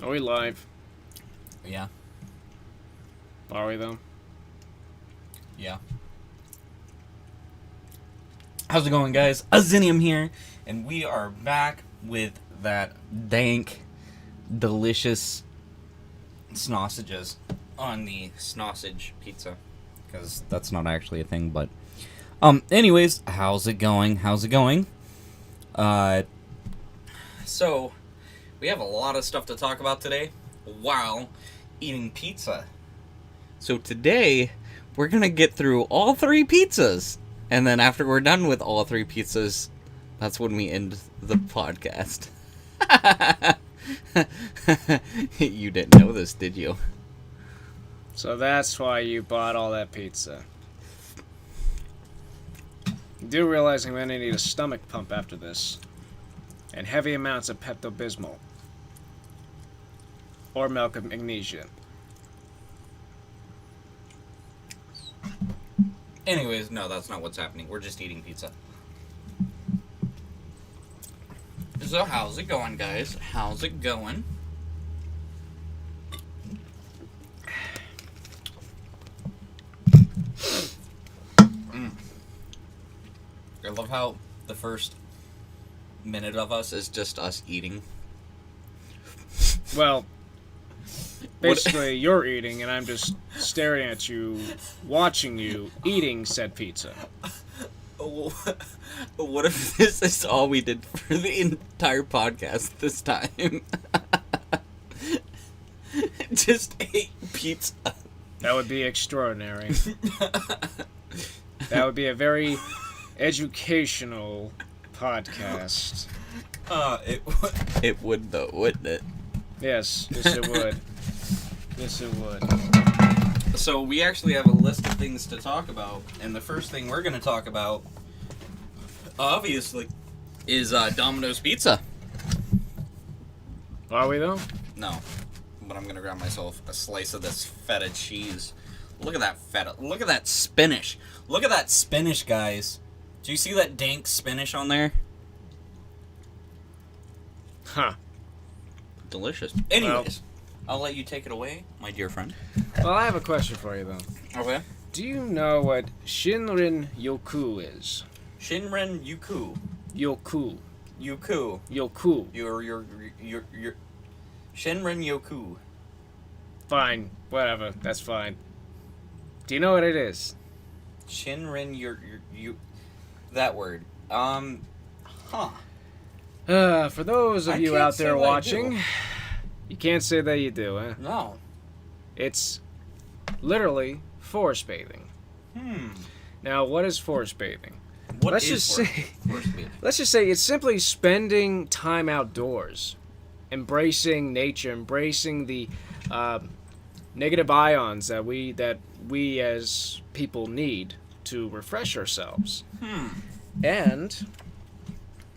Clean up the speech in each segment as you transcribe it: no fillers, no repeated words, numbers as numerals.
Are we live? Yeah. Are we, though? Yeah. How's it going, guys? Azineum here, and we are back with that dank, delicious sausages on the sausage pizza. Because that's not actually a thing, but... anyways, how's it going? So, we have a lot of stuff to talk about today while eating pizza. So today, we're gonna get through all 3 pizzas. And then after we're done with all 3 pizzas, that's when we end the podcast. You didn't know this, did you? So that's why you bought all that pizza. You do realize I'm going to need a stomach pump after this. And heavy amounts of Pepto-Bismol. Or milk of magnesia. Anyways, no, that's not what's happening. We're just eating pizza. So how's it going, guys? How's it going? I love how the first minute of us is just us eating. Well, basically you're eating and I'm just staring at you, watching you eating said pizza. What if this is all we did for the entire podcast this time? Just ate pizza. That would be extraordinary. That would be a very educational podcast. It would though, wouldn't it? Yes, it would. Yes, it would. So we actually have a list of things to talk about, and the first thing we're going to talk about, obviously, is Domino's Pizza. Are we though? No, but I'm going to grab myself a slice of this feta cheese. Look at that feta. Look at that spinach. Look at that spinach, guys. Do you see that dank spinach on there? Huh. Delicious. Anyways, I'll let you take it away, my dear friend. Well, I have a question for you, though. Okay. Do you know what Shinrin Yoku is? Shinrin Yoku. Yoku. Yoku. Yoku. Your Shinrin Yoku. Fine. Whatever. That's fine. Do you know what it is? Shinrin you that word. Huh. For those of you out there watching, you can't say that you do, huh? No. It's literally forest bathing. Now, what is forest bathing? Let's just say it's simply spending time outdoors, embracing nature, embracing the negative ions that we as people need to refresh ourselves. And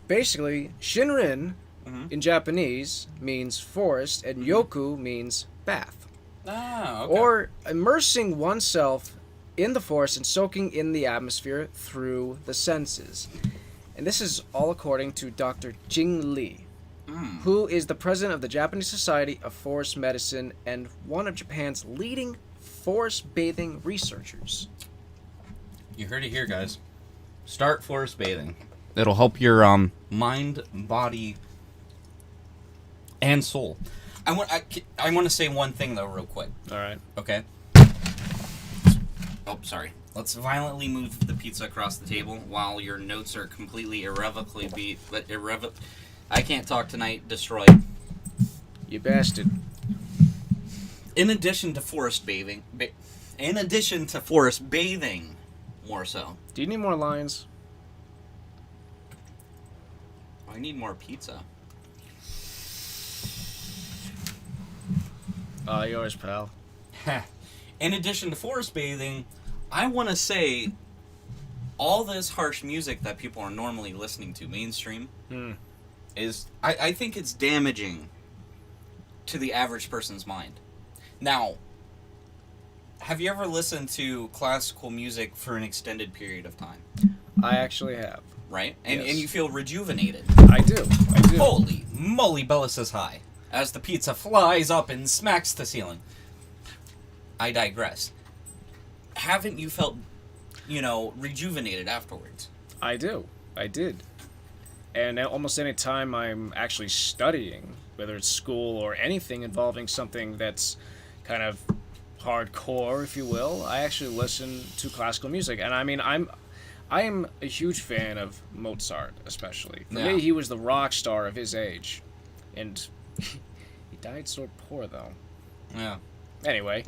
basically, Shinrin in Japanese means forest, and Yoku means bath. Ah, okay. Or immersing oneself in the forest and soaking in the atmosphere through the senses. And this is all according to Dr. Jing Li, who is the president of the Japanese Society of Forest Medicine and one of Japan's leading forest bathing researchers. You heard it here, guys. Start forest bathing. It'll help your mind, body, and soul. I want to say one thing though, real quick. All right. Okay. Oh, sorry. Let's violently move the pizza across the table while your notes are completely irrevocably I can't talk tonight. Destroyed. You bastard. In addition to forest bathing, more so. Do you need more lines? I need more pizza. Yours, pal. In addition to forest bathing, I want to say all this harsh music that people are normally listening to, mainstream, is I think it's damaging to the average person's mind. Now, have you ever listened to classical music for an extended period of time? I actually have. Right? And Yes. and you feel rejuvenated. I do. Holy moly, Bella says hi. as the pizza flies up and smacks the ceiling. I digress. Haven't you felt, rejuvenated afterwards? I do. I did. And almost any time I'm actually studying, whether it's school or anything involving something that's kind of hardcore, if you will, I actually listen to classical music. And I mean, I am a huge fan of Mozart, especially. For me, he was the rock star of his age. And he died so poor, though. Yeah. Anyway,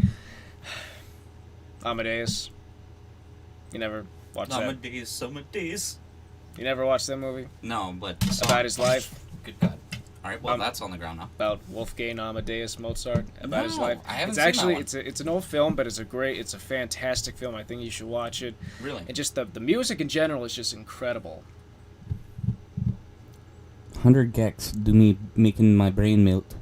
Amadeus. You never watched that? Amadeus. You never watched that movie? No, but... About his life? Good God. Alright, well, that's on the ground now. About Wolfgang Amadeus Mozart, about his life. I haven't it's seen actually that one. it's an old film, but it's a fantastic film. I think you should watch it. Really? And just the music in general is just incredible. 100 gex do me making my brain melt.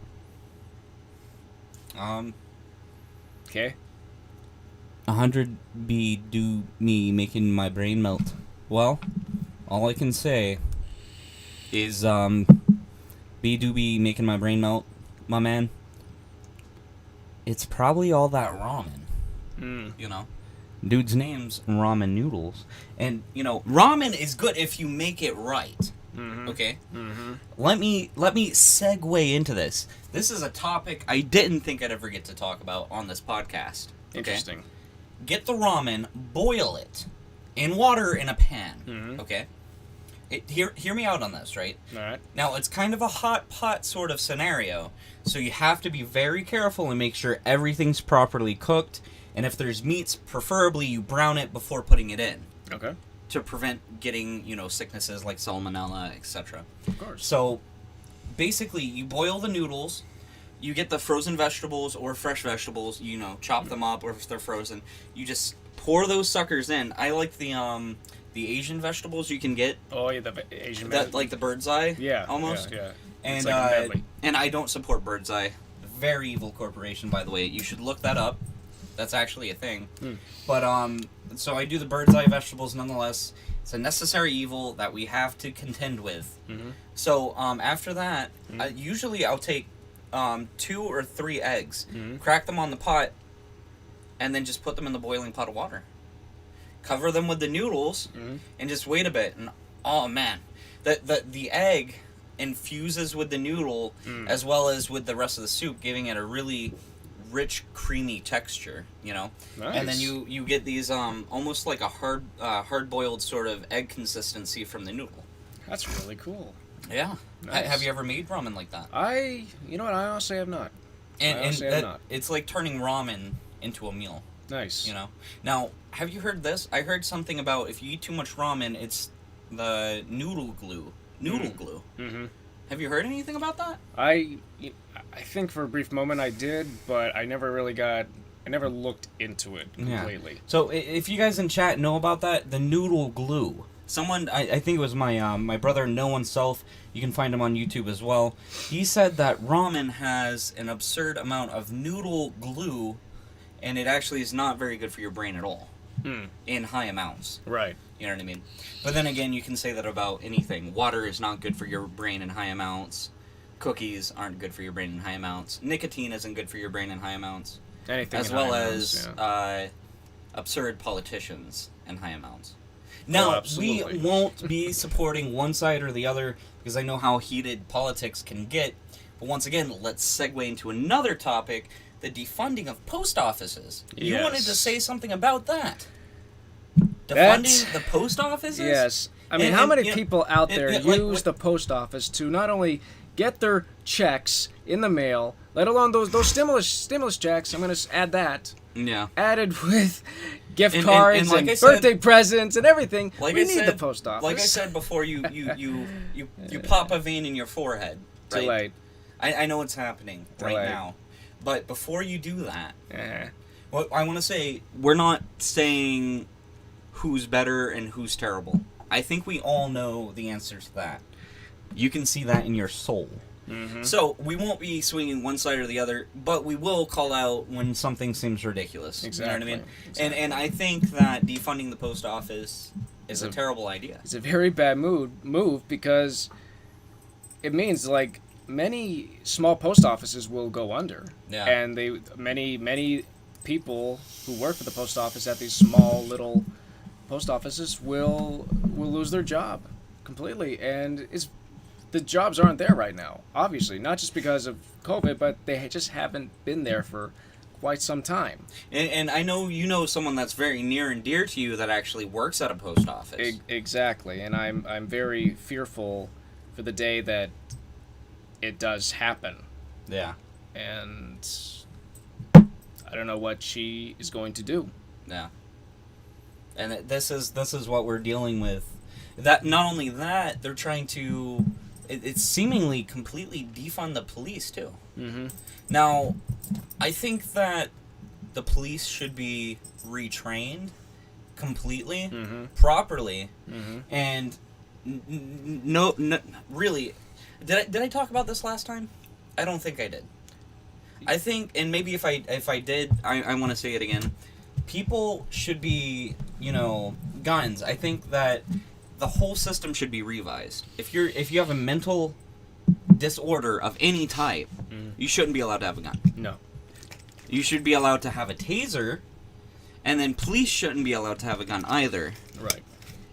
Okay. 100 B do me making my brain melt. Well, all I can say is B do be making my brain melt, my man. It's probably all that ramen. Dude's name's Ramen Noodles. And, ramen is good if you make it right. Mm-hmm. Okay? Mm-hmm. Let me segue into this. This is a topic I didn't think I'd ever get to talk about on this podcast. Okay? Interesting. Get the ramen, boil it in water in a pan. Mm-hmm. Okay? Hear me out on this, right? All right. Now, it's kind of a hot pot sort of scenario, so you have to be very careful and make sure everything's properly cooked, and if there's meats, preferably you brown it before putting it in. Okay. To prevent getting, sicknesses like salmonella, etc. Of course. So, basically, you boil the noodles, you get the frozen vegetables or fresh vegetables, chop them up, or if they're frozen, you just pour those suckers in. I like the Asian vegetables you can get. Oh, yeah, the Asian that like the bird's eye. Yeah. Almost. Yeah. And It's like a medley. and I don't support Bird's Eye. Very evil corporation, by the way. You should look that up. That's actually a thing. But so I do the Bird's Eye vegetables nonetheless. It's a necessary evil that we have to contend with. Mm-hmm. So after that, usually I'll take 2 or 3 eggs, crack them on the pot, and then just put them in the boiling pot of water. Cover them with the noodles, and just wait a bit. And oh man, the egg infuses with the noodle as well as with the rest of the soup, giving it a really rich, creamy texture. Nice. And then you get these almost like a hard boiled sort of egg consistency from the noodle. That's really cool. Yeah. Nice. Have you ever made ramen like that? You know what? I honestly have not. And it's like turning ramen into a meal. Nice. Now, have you heard this? I heard something about if you eat too much ramen, it's the noodle glue. Glue. Mm-hmm. Have you heard anything about that? I think for a brief moment I did, but I never looked into it completely. Yeah. So if you guys in chat know about that, the noodle glue. Someone, I think it was my brother No One Self. You can find him on YouTube as well. He said that ramen has an absurd amount of noodle glue, and it actually is not very good for your brain at all. In high amounts. Right. You know what I mean? But then again, you can say that about anything. Water is not good for your brain in high amounts. Cookies aren't good for your brain in high amounts. Nicotine isn't good for your brain in high amounts. Anything as in well high as amounts, absurd politicians in high amounts. Now, we absolutely. won't be supporting one side or the other because I know how heated politics can get. But once again, let's segue into another topic, the defunding of post offices. You Yes. wanted to say something about that. Defunding the post offices? Yes. I mean, how many people out there use the post office to not only get their checks in the mail, let alone those stimulus checks? I'm going to add that. Yeah. Added with gift And cards like and I said- birthday presents and everything. Like we I need said, the post office. Like I said before, you pop a vein in your forehead. Too late. I know it's happening right late. now. But before you do that, Eh. well, I want to say, we're not saying who's better and who's terrible. I think we all know the answer to that. You can see that in your soul. Mm-hmm. So, we won't be swinging one side or the other, but we will call out when something seems ridiculous. Exactly. You know what I mean? Exactly. And I think that defunding the post office is a terrible idea. It's a very bad move because it means, like, many small post offices will go under. Yeah. And many people who work for the post office at these small little post offices will lose their job completely, and the jobs aren't there right now, obviously, not just because of COVID, but they just haven't been there for quite some time. And I know you know someone that's very near and dear to you that actually works at a post office. Exactly, and I'm very fearful for the day that it does happen. Yeah. And I don't know what she is going to do. Yeah. And this is what we're dealing with. That not only that, they're trying to it's seemingly completely defund the police too. Mm-hmm. Now, I think that the police should be retrained completely, properly, and no, really. Did I talk about this last time? I don't think I did. I think, and maybe if I did, I want to say it again. People should be, guns. I think that the whole system should be revised. If you have a mental disorder of any type, you shouldn't be allowed to have a gun. No. You should be allowed to have a taser, and then police shouldn't be allowed to have a gun either. Right.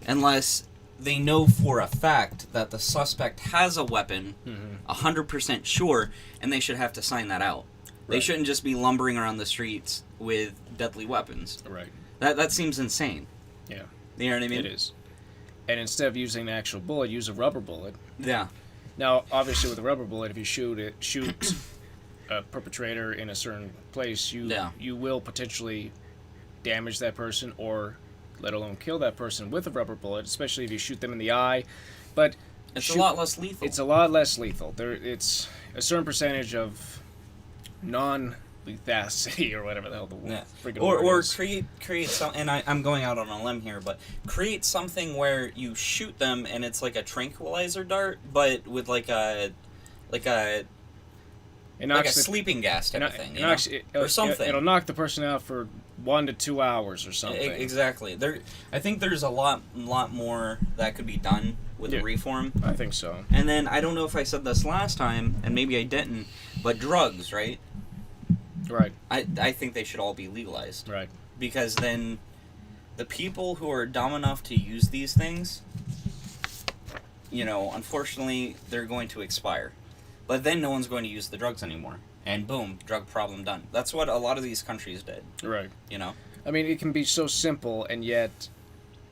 Unless they know for a fact that the suspect has a weapon, 100% sure, and they should have to sign that out. They shouldn't just be lumbering around the streets with deadly weapons. Right. That seems insane. Yeah. You know what I mean? It is. And instead of using an actual bullet, use a rubber bullet. Yeah. Now, obviously, with a rubber bullet, if you shoot a perpetrator in a certain place, you will potentially damage that person, or let alone kill that person with a rubber bullet, especially if you shoot them in the eye. But it's a lot less lethal. It's a lot less lethal. It's a certain percentage of non-lethality, or whatever the hell the freaking word is. create some, and I'm going out on a limb here, but create something where you shoot them and it's like a tranquilizer dart, but with like a sleeping gas type of thing, or something. It'll knock the person out for 1 to 2 hours or something. Exactly. I think there's a lot more that could be done with the reform. I think so. And then I don't know if I said this last time, and maybe I didn't, but drugs, right? Right. I think they should all be legalized. Right. Because then the people who are dumb enough to use these things, unfortunately, they're going to expire. But then no one's going to use the drugs anymore. And boom, drug problem done. That's what a lot of these countries did. Right. I mean, it can be so simple, and yet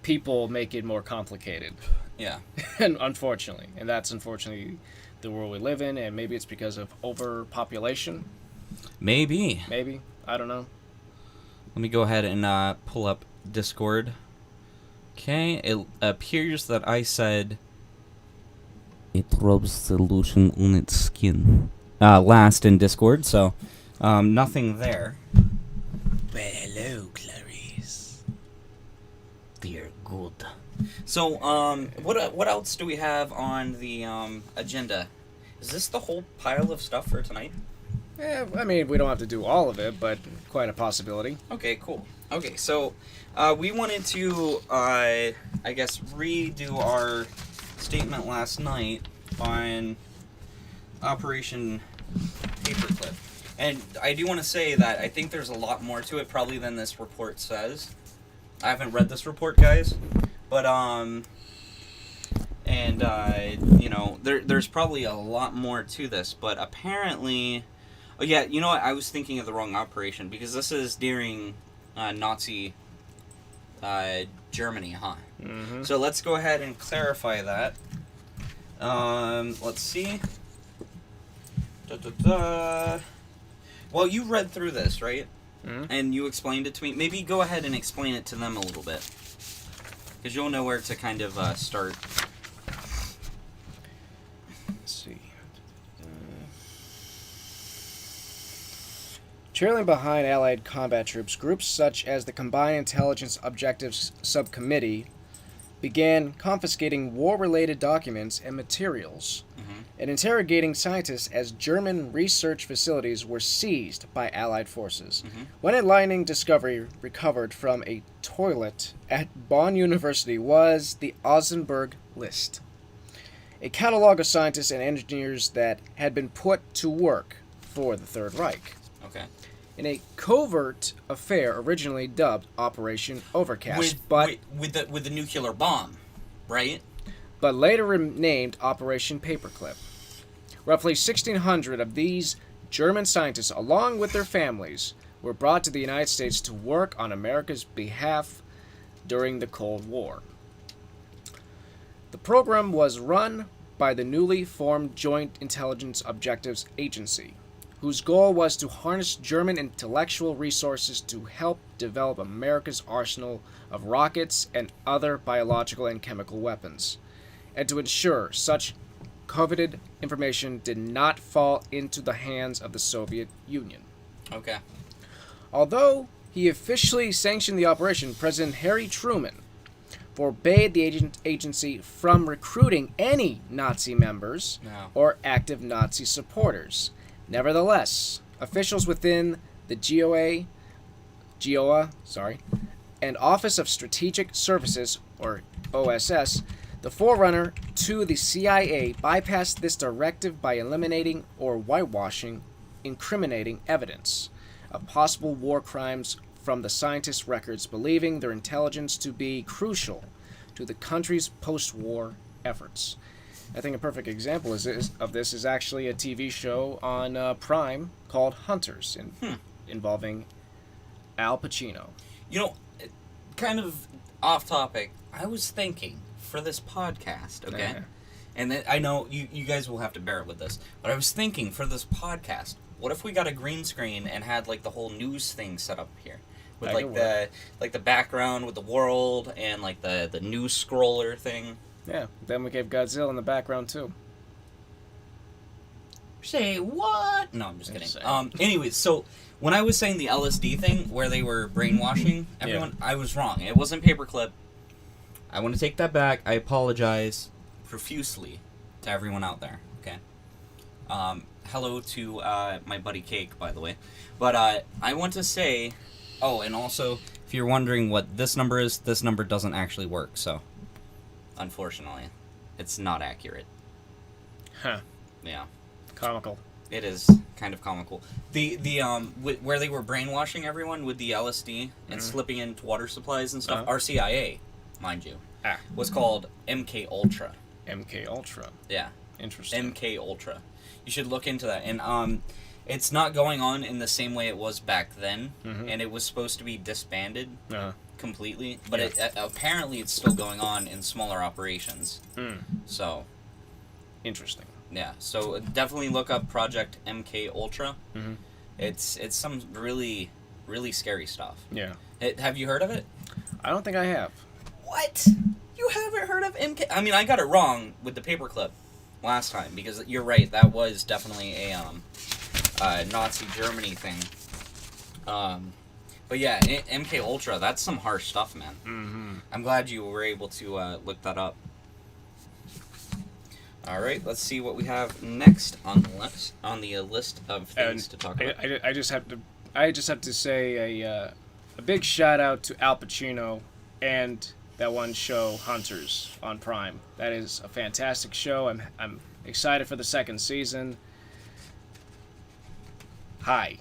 people make it more complicated. Yeah. And unfortunately. And that's unfortunately the world we live in, and maybe it's because of overpopulation. Maybe. I don't know. Let me go ahead and pull up Discord. Okay, it appears that I said it rubs solution on its skin last in Discord, so nothing there. Well, hello, Clarice. Dear good. So, what else do we have on the agenda? Is this the whole pile of stuff for tonight? Yeah, I mean, we don't have to do all of it, but quite a possibility. Okay, cool. Okay, so we wanted to, I guess, redo our statement last night on Operation Paperclip. And I do want to say that I think there's a lot more to it probably than this report says. I haven't read this report, guys, but there's probably a lot more to this, but apparently, oh yeah, you know what, I was thinking of the wrong operation, because this is during Nazi Germany, huh? Mm-hmm. So let's go ahead and clarify that. Let's see. Well, you read through this, right? Mm-hmm. And you explained it to me. Maybe go ahead and explain it to them a little bit, because you'll know where to kind of start. Let's see. Trailing behind Allied combat troops, groups such as the Combined Intelligence Objectives Subcommittee began confiscating war-related documents and materials and interrogating scientists as German research facilities were seized by Allied forces. One enlightening discovery recovered from a toilet at Bonn University was the Ausenberg list. a catalog of scientists and engineers that had been put to work for the Third Reich. Okay. In a covert affair originally dubbed Operation Overcast, with the nuclear bomb, right? but later renamed Operation Paperclip. Roughly 1,600 of these German scientists, along with their families, were brought to the United States to work on America's behalf during the Cold War. The program was run by the newly formed Joint Intelligence Objectives Agency, whose goal was to harness German intellectual resources to help develop America's arsenal of rockets and other biological and chemical weapons, and to ensure such coveted information did not fall into the hands of the Soviet Union. Okay. Although he officially sanctioned the operation, President Harry Truman forbade the agency from recruiting any Nazi members or active Nazi supporters. Nevertheless, officials within the GOA, and Office of Strategic Services, or OSS, the forerunner to the CIA, bypassed this directive by eliminating or whitewashing incriminating evidence of possible war crimes from the scientists' records, believing their intelligence to be crucial to the country's post-war efforts. I think a perfect example of this is actually a TV show on Prime called Hunters, involving Al Pacino. You know, kind of off topic, I was thinking for this podcast, okay? And then, I know you guys will have to bear with this, but I was thinking for this podcast, what if we got a green screen and had like the whole news thing set up here? With like the background with the world and like the news scroller thing. Yeah, then we gave Godzilla in the background too. Say what? No, I'm just kidding. Anyways, so when I was saying the LSD thing where they were brainwashing everyone, I was wrong. It wasn't Paperclip. I want to take that back. I apologize profusely to everyone out there. Okay. Hello to my buddy Cake, by the way. But I want to say, oh, and also, if you're wondering what this number is, this number doesn't actually work. So, unfortunately, it's not accurate. Huh. Yeah. Comical. It is kind of comical. The where they were brainwashing everyone with the LSD and slipping into water supplies and stuff. RCIA, mind you, was called MK Ultra. MK Ultra. Yeah. Interesting. MK Ultra. You should look into that. And it's not going on in the same way it was back then, and it was supposed to be disbanded completely. But apparently it's still going on in smaller operations. So. Interesting. Yeah, so definitely look up Project MK Ultra. It's some really, really scary stuff. Yeah. Have you heard of it? I don't think I have. What? You haven't heard of MK? I mean, I got it wrong with the Paperclip last time, because you're right, that was definitely a Nazi Germany thing. But yeah, MK Ultra, that's some harsh stuff, man. I'm glad you were able to look that up. All right, let's see what we have next on the list of things to talk about. I just have to say a big shout out to Al Pacino and that one show Hunters on Prime. That is a fantastic show. I'm excited for the second season. Hi.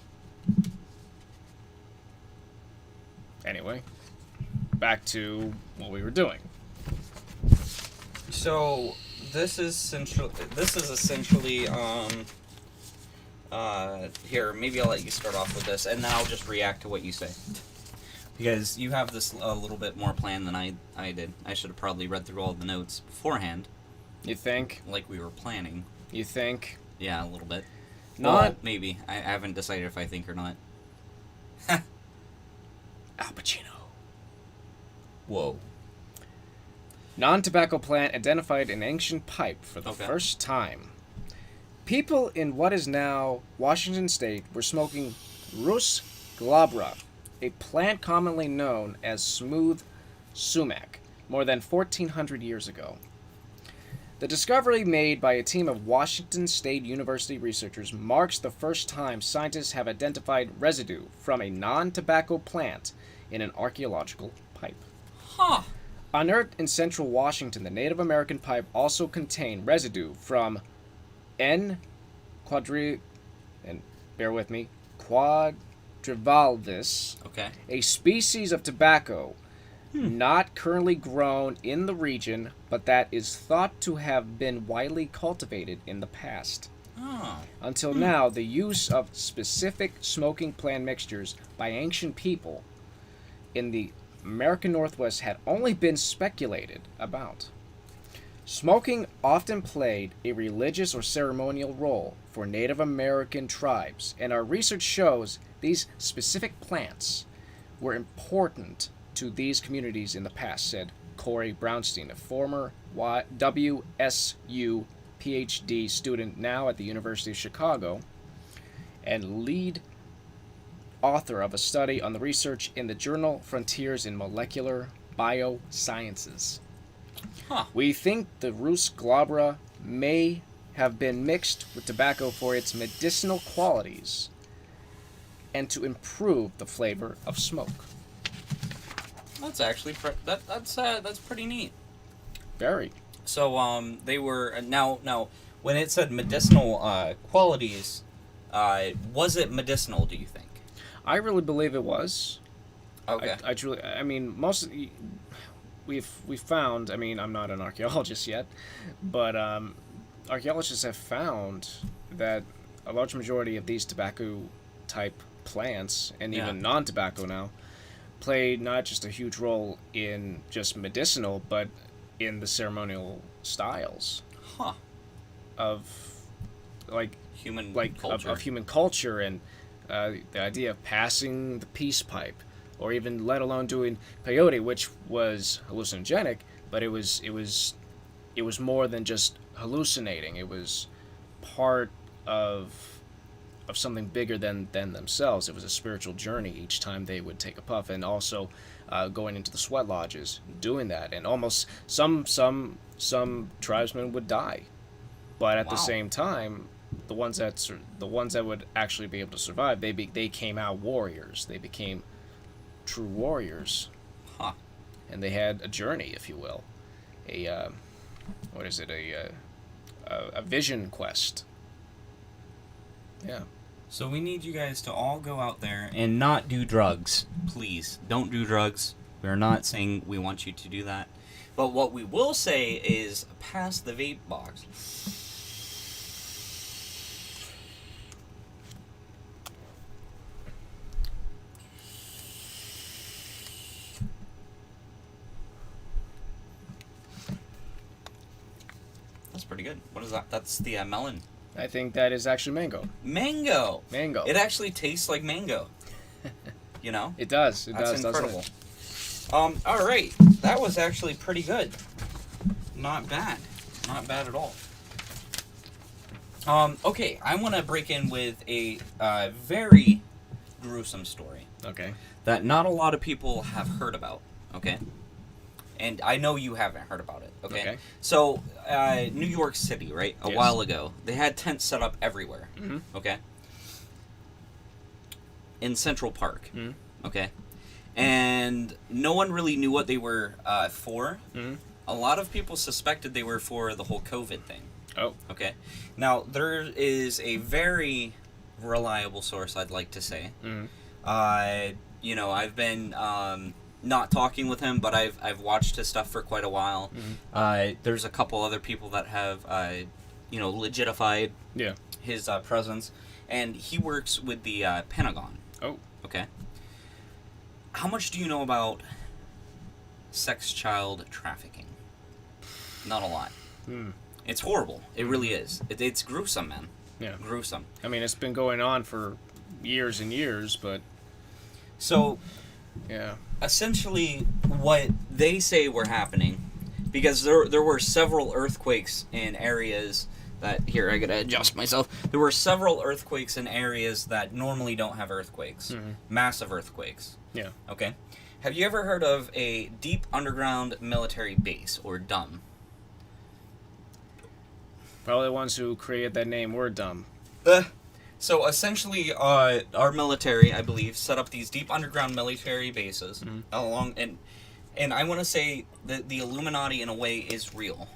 Anyway, back to what we were doing. So. This is essentially here, maybe I'll let you start off with this, and then I'll just react to what you say. Because you have this a little bit more planned than I did. I should have probably read through all the notes beforehand. You think? Like we were planning. You think? Yeah, a little bit. Not... Well, maybe. I haven't decided if I think or not. Al Pacino. Whoa. Non-tobacco plant identified in ancient pipe for the first time. People in what is now Washington State were smoking Rus glabra, a plant commonly known as smooth sumac, more than 1,400 years ago. The discovery made by a team of Washington State University researchers marks the first time scientists have identified residue from a non-tobacco plant in an archaeological pipe. Huh. Unearthed in central Washington, the Native American pipe also contained residue from N. and bear with me, quadrivalvis, Okay. a species of tobacco not currently grown in the region, but that is thought to have been widely cultivated in the past. Oh. Until now, the use of specific smoking plant mixtures by ancient people in the American Northwest had only been speculated about. Smoking often played a religious or ceremonial role for Native American tribes, and our research shows these specific plants were important to these communities in the past, said Corey Brownstein, a former WSU PhD student now at the University of Chicago and lead author of a study on the research in the journal Frontiers in Molecular Biosciences. Huh. We think the Rus glabra may have been mixed with tobacco for its medicinal qualities and to improve the flavor of smoke. That's actually that's pretty neat. Very. So they were now when it said medicinal qualities, was it medicinal? Do you think? I really believe it was. Okay. I truly. I mean, most. We've found. I mean, I'm not an archaeologist yet, but archaeologists have found that a large majority of these tobacco type plants, and even non-tobacco now, played not just a huge role in just medicinal, but in the ceremonial styles of human culture. Of human culture, and the idea of passing the peace pipe, or even let alone doing peyote, which was hallucinogenic, but it was more than just hallucinating. It was part of something bigger than themselves. It was a spiritual journey each time they would take a puff, and also going into the sweat lodges, doing that, and almost some tribesmen would die, but at the same time, the ones that would actually be able to survive, they came out warriors. They became true warriors, and they had a journey, if you will, a vision quest. Yeah. So we need you guys to all go out there and not do drugs. Please don't do drugs. We're not saying We want you to do that. But what we will say is pass the vape box. That's pretty good. What is that? That's the melon. I think that is actually mango. Mango. Mango. It actually tastes like mango. You know? It does. That's incredible. Doesn't it? All right. That was actually pretty good. Not bad. Not bad at all. Okay, I want to break in with a very gruesome story Okay. that not a lot of people have heard about. Okay? And I know you haven't heard about it. Okay? So, New York City, right? A while ago, they had tents set up everywhere. Mm-hmm. Okay? In Central Park. Mm-hmm. Okay? And no one really knew what they were for. Mm-hmm. A lot of people suspected they were for the whole COVID thing. Oh. Okay? Now, there is a very reliable source, I'd like to say. Mm-hmm. I've been not talking with him, but I've watched his stuff for quite a while. Mm-hmm. There's a couple other people that have, legitified his presence. And he works with the Pentagon. Oh. Okay? How much do you know about sex child trafficking? Not a lot. It's horrible. It really is. It's gruesome, man. Yeah. Gruesome. I mean, it's been going on for years and years, but... So... Yeah. Essentially, what they say were happening, because there were several earthquakes in areas that... Here, I gotta adjust myself. There were several earthquakes in areas that normally don't have earthquakes. Mm-hmm. Massive earthquakes. Yeah. Okay? Have you ever heard of a deep underground military base, or DUM? Probably the ones who created that name were dumb. So essentially, our military, I believe, set up these deep underground military bases along, and And I want to say that the Illuminati, in a way, is real,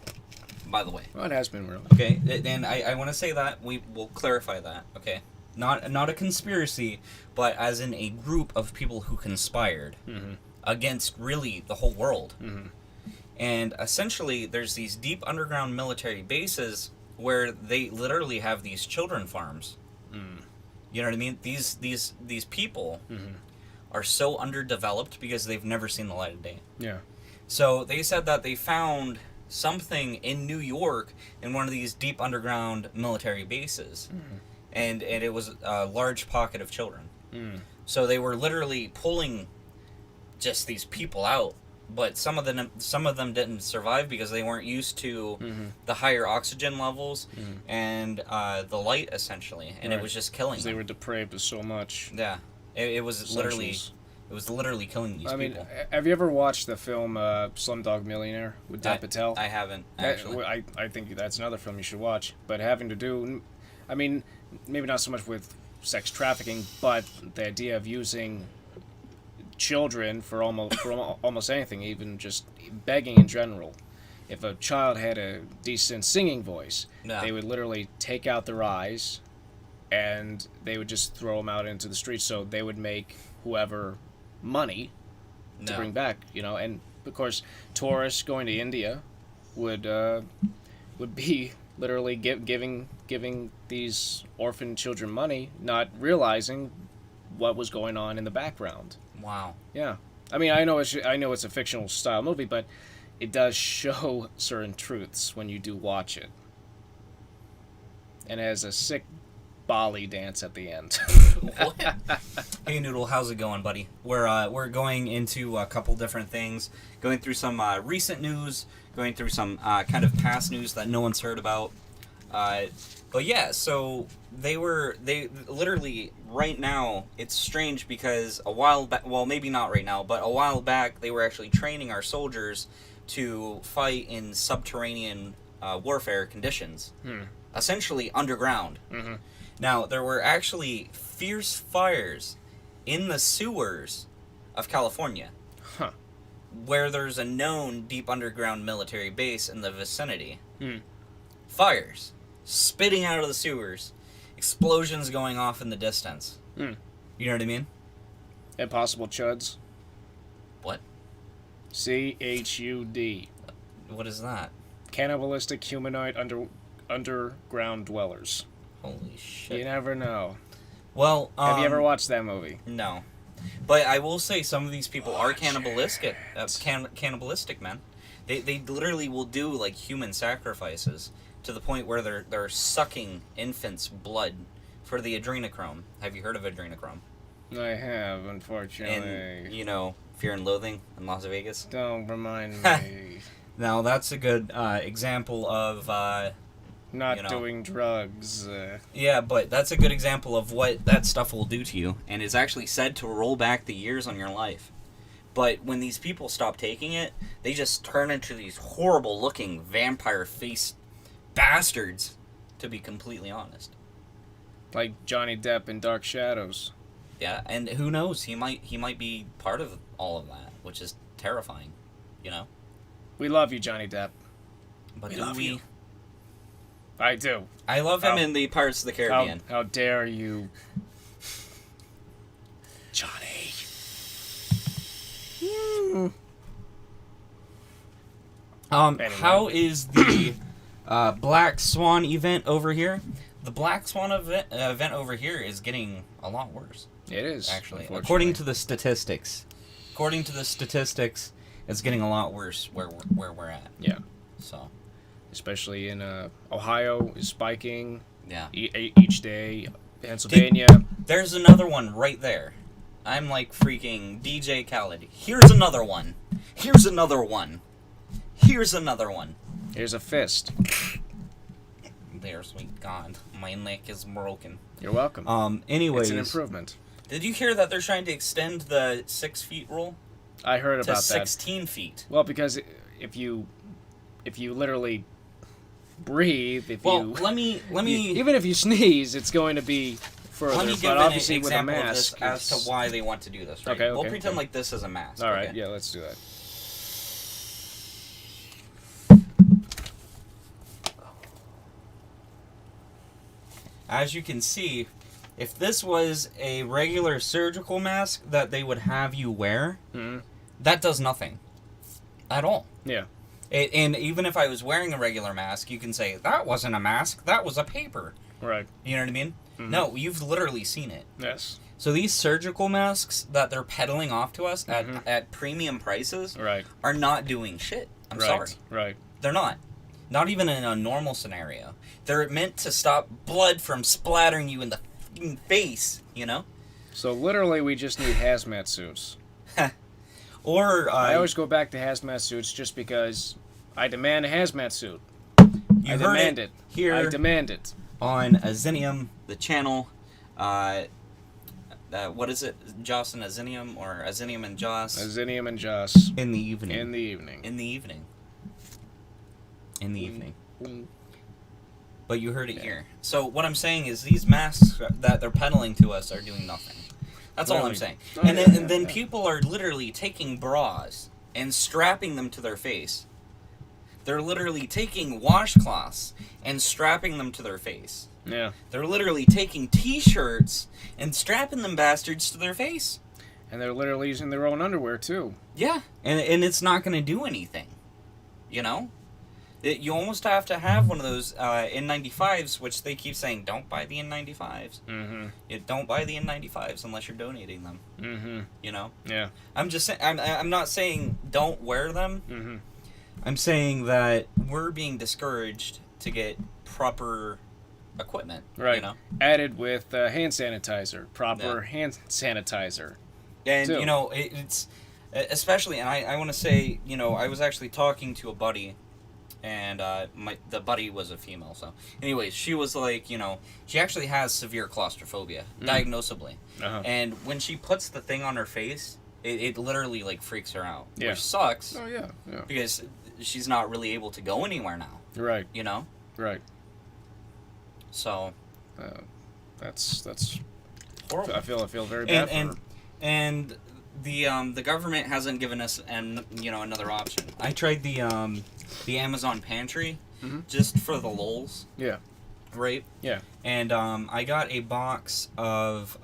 by the way. Well, it has been real. Okay, and I want to say that. We will clarify that, okay? Not a conspiracy, but as in a group of people who conspired against, really, the whole world. And essentially, there's these deep underground military bases where they literally have these children farms. You know what I mean? These people are so underdeveloped because they've never seen the light of day. Yeah. So they said that they found something in New York in one of these deep underground military bases. And it was a large pocket of children. So they were literally pulling just these people out. But some of them didn't survive because they weren't used to the higher oxygen levels and the light, essentially, and it was just killing them. They were depraved with so much. Yeah, it was literally killing these people. I mean, have you ever watched the film Slumdog Millionaire with Dev Patel? I haven't, actually. I think that's another film you should watch. But having to do, I mean, maybe not so much with sex trafficking, but the idea of using children for almost anything, even just begging in general. If a child had a decent singing voice, they would literally take out their eyes and they would just throw them out into the streets, so they would make whoever money to bring back, and of course tourists going to India would be literally giving these orphan children money, not realizing what was going on in the background. Wow. Yeah. I mean, I know it's a fictional style movie, but it does show certain truths when you do watch it. And it has a sick Bali dance at the end. What? Hey Noodle, how's it going, buddy? We're going into a couple different things, going through some recent news, going through some kind of past news that no one's heard about. But yeah, so they literally, right now, it's strange because a while back, well, maybe not right now, but a while back, they were actually training our soldiers to fight in subterranean warfare conditions, essentially underground. Now, there were actually fierce fires in the sewers of California, where there's a known deep underground military base in the vicinity. Fires. Spitting out of the sewers, explosions going off in the distance. You know what I mean? Impossible Chuds. What? CHUD. What is that? Cannibalistic humanoid underground dwellers. Holy shit. You never know. Well, have you ever watched that movie? No. But I will say some of these people are cannibalistic. Cannibalistic, man. They literally will do, like, human sacrifices to the point where they're sucking infants' blood for the adrenochrome. Have you heard of adrenochrome? I have, unfortunately. And, Fear and Loathing in Las Vegas? Don't remind me. Now, that's a good example of... not doing drugs. Yeah, but that's a good example of what that stuff will do to you. And it's actually said to roll back the years on your life. But when these people stop taking it, they just turn into these horrible-looking vampire-faced bastards, to be completely honest. Like Johnny Depp in Dark Shadows. Yeah, and who knows? He might be part of all of that, which is terrifying. We love you, Johnny Depp. But do we? I do. I love him in the Pirates of the Caribbean. How dare you, Johnny? Anyway. How is the Black Swan event over here? The Black Swan event over here is getting a lot worse. It is, actually, according to the statistics. It's getting a lot worse where we're at. Yeah. So, especially in Ohio is spiking. Yeah. Each day, Pennsylvania. There's another one right there. I'm like freaking DJ Khaled. Here's another one. Here's another one. Here's another one. Here's a fist. There, sweet God. My neck is broken. You're welcome. Anyways. It's an improvement. Did you hear that they're trying to extend the 6 feet rule? I heard about that. To 16 feet. Well, because if you literally breathe, let me even if you sneeze, it's going to be further. Let me give but obviously an with example a mask, of this as to why they want to do this, right? Okay, we'll pretend okay. like this is a mask. All right, okay? yeah, let's do that. as you can see, if this was a regular surgical mask that they would have you wear, that does nothing at all. Yeah. And even if I was wearing a regular mask, you can say, that wasn't a mask, that was a paper. Right. You know what I mean? No, you've literally seen it. Yes. So these surgical masks that they're peddling off to us at premium prices Right. are not doing shit. I'm Right. sorry. Right. They're not. Not even in a normal scenario. They're meant to stop blood from splattering you in the fucking face, you know? So literally, we just need hazmat suits. Or I always go back to hazmat suits just because I demand a hazmat suit. you I heard demand it it. here I demand it. on Azineum, the channel. What is it? Joss and Azineum, or Azineum and Joss? Azineum and Joss. In the evening. In the evening. In the evening. In the evening. But you heard it here. So what I'm saying is these masks that they're peddling to us are doing nothing. That's all I'm saying. And then people are literally taking bras and strapping them to their face. They're literally taking washcloths and strapping them to their face. Yeah. They're literally taking t-shirts and strapping them bastards to their face. And they're literally using their own underwear, too. Yeah. And it's not going to do anything. You know? You almost have to have one of those N95s, which they keep saying, don't buy the N95s. You don't buy the N95s unless you're donating them. You know? Yeah. I'm just saying, I'm not saying don't wear them. I'm saying that we're being discouraged to get proper equipment. Right. You know? Added with hand sanitizer. Proper hand sanitizer. And, too. you know, it's... Especially, and I want to say, you know, I was actually talking to a buddy, and the buddy was a female, so... Anyways, she was like, you know, she actually has severe claustrophobia, diagnosably. And when she puts the thing on her face, it literally, like, freaks her out. Yeah. Which sucks. Oh, yeah. Yeah. Because she's not really able to go anywhere now. Right. You know? Right. So... That's horrible. I feel very bad for her. And the government hasn't given us another option. I tried the Amazon pantry just for the lulz. Yeah. Right? Yeah. And I got a box of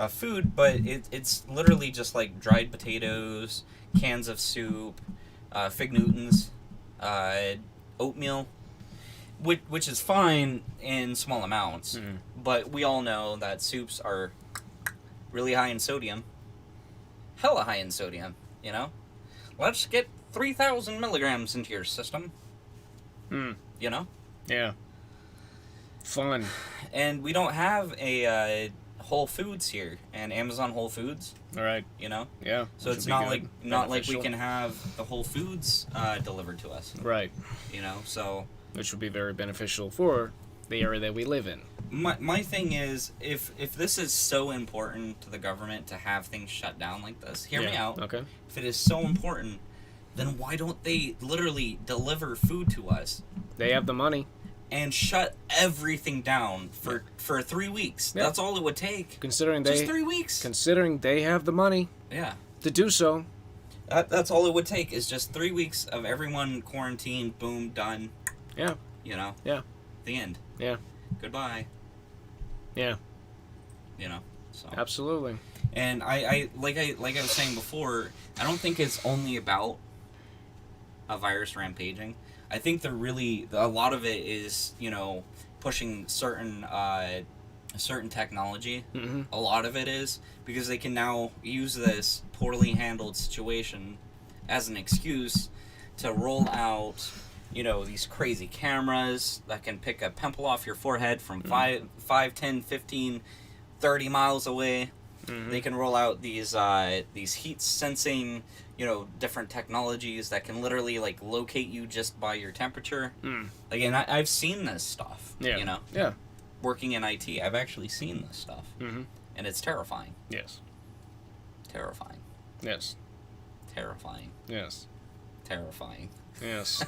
food, but it's literally just like dried potatoes, cans of soup, fig Newtons, oatmeal, which is fine in small amounts, but we all know that soups are really high in sodium. Hella high in sodium, you know? Let's get 3,000 milligrams into your system. You know? Yeah. Fun. And we don't have a Whole Foods here, and Amazon Whole Foods. All right. You know? Yeah. So it's not like we can have the Whole Foods delivered to us. Right. You know, so... Which would be very beneficial for the area that we live in. My thing is, if this is so important to the government to have things shut down like this, hear me out. Okay. If it is so important, then why don't they literally deliver food to us? They have the money. And shut everything down for 3 weeks. Yeah. That's all it would take. Considering Just 3 weeks. Considering they have the money. Yeah. To do so. That's all it would take is just 3 weeks of everyone quarantined, boom, done. Yeah. You know? Yeah. The end. Yeah. Goodbye. Yeah. You know? So. Absolutely. And I was saying before, I don't think it's only about a virus rampaging. I think a lot of it is, you know, pushing certain technology. A lot of it is because they can now use this poorly handled situation as an excuse to roll out, you know, these crazy cameras that can pick a pimple off your forehead from 5, 10, 15, 30 miles away. They can roll out these heat sensing, you know, different technologies that can literally, like, locate you just by your temperature. Like, and I've seen this stuff, you know? Yeah. Working in IT, I've actually seen this stuff. And it's terrifying. Yes. Terrifying. Yes. Terrifying. Yes. Terrifying. Yes.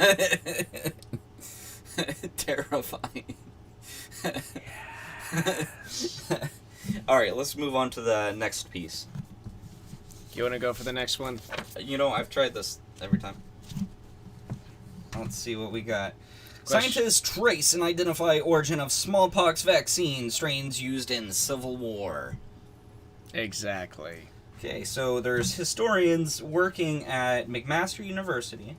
Terrifying. Alright, let's move on to the next piece. You want to go for the next one? You know, I've tried this every time. Let's see what we got. Scientists trace and identify origin of smallpox vaccine strains used in Civil War. Exactly. Okay, so there's historians working at McMaster University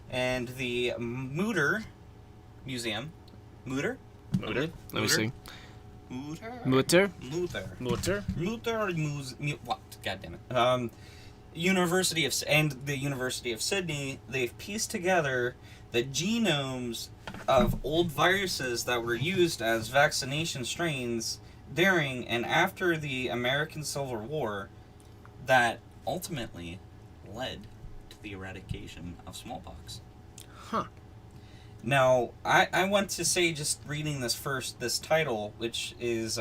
and the Mutter Museum. Mutter? Let me see. Mutter. What? God damn it. University of Sydney, they've pieced together the genomes of old viruses that were used as vaccination strains during and after the American Civil War that ultimately led to the eradication of smallpox. Huh. Now, I want to say, just reading this title, which is,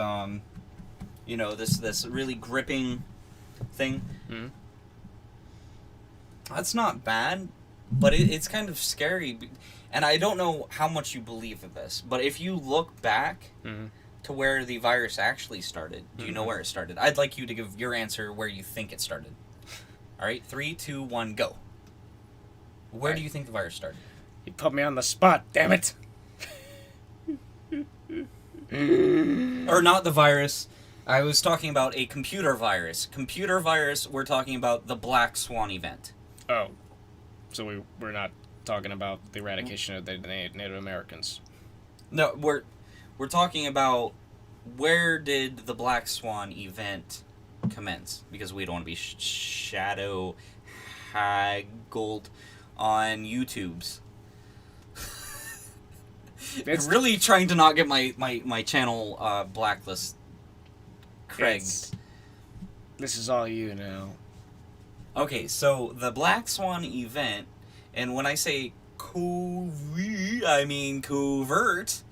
this really gripping thing. Mm-hmm. That's not bad, but it's kind of scary. And I don't know how much you believe of this, but if you look back to where the virus actually started, do you know where it started? I'd like you to give your answer where you think it started. All right, 3, 2, 1, go. Where do you think the virus started? You put me on the spot, damn it. Or not the virus. I was talking about a computer virus. Computer virus, we're talking about the Black Swan event. Oh. So we're not talking about the eradication of the Native Americans. No, we're talking about where did the Black Swan event commence? Because we don't want to be shadow haggled on YouTube's. I'm really trying to not get my channel blacklist. Craig. This is all you now. Okay, so the Black Swan event, and when I say I mean covert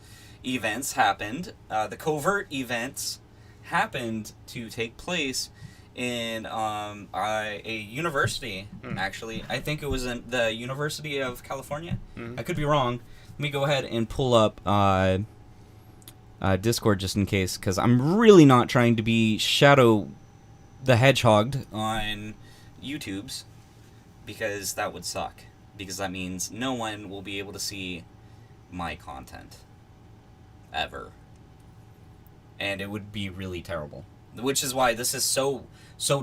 events happened. The covert events happened to take place in a university, actually. I think it was in the University of California. I could be wrong. Let me go ahead and pull up Discord just in case, because I'm really not trying to be Shadow the Hedgehogged on YouTube's, because that would suck. Because that means no one will be able to see my content. Ever. And it would be really terrible. Which is why this is so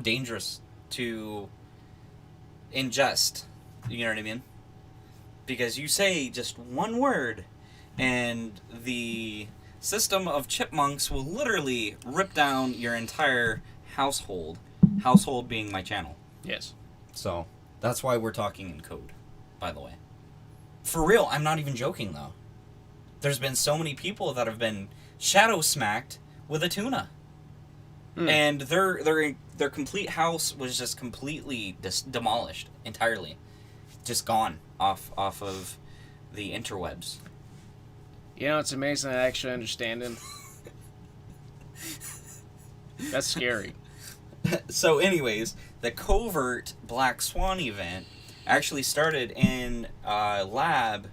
dangerous to ingest. You know what I mean? Because you say just one word, and the system of chipmunks will literally rip down your entire household. Household being my channel. Yes. So, that's why we're talking in code, by the way. For real, I'm not even joking, though. There's been so many people that have been shadow smacked with a tuna. And their complete house was just completely demolished entirely. Just gone off of the interwebs. You know, it's amazing that I actually understand him. That's scary. So anyways, the covert Black Swan event actually started in a lab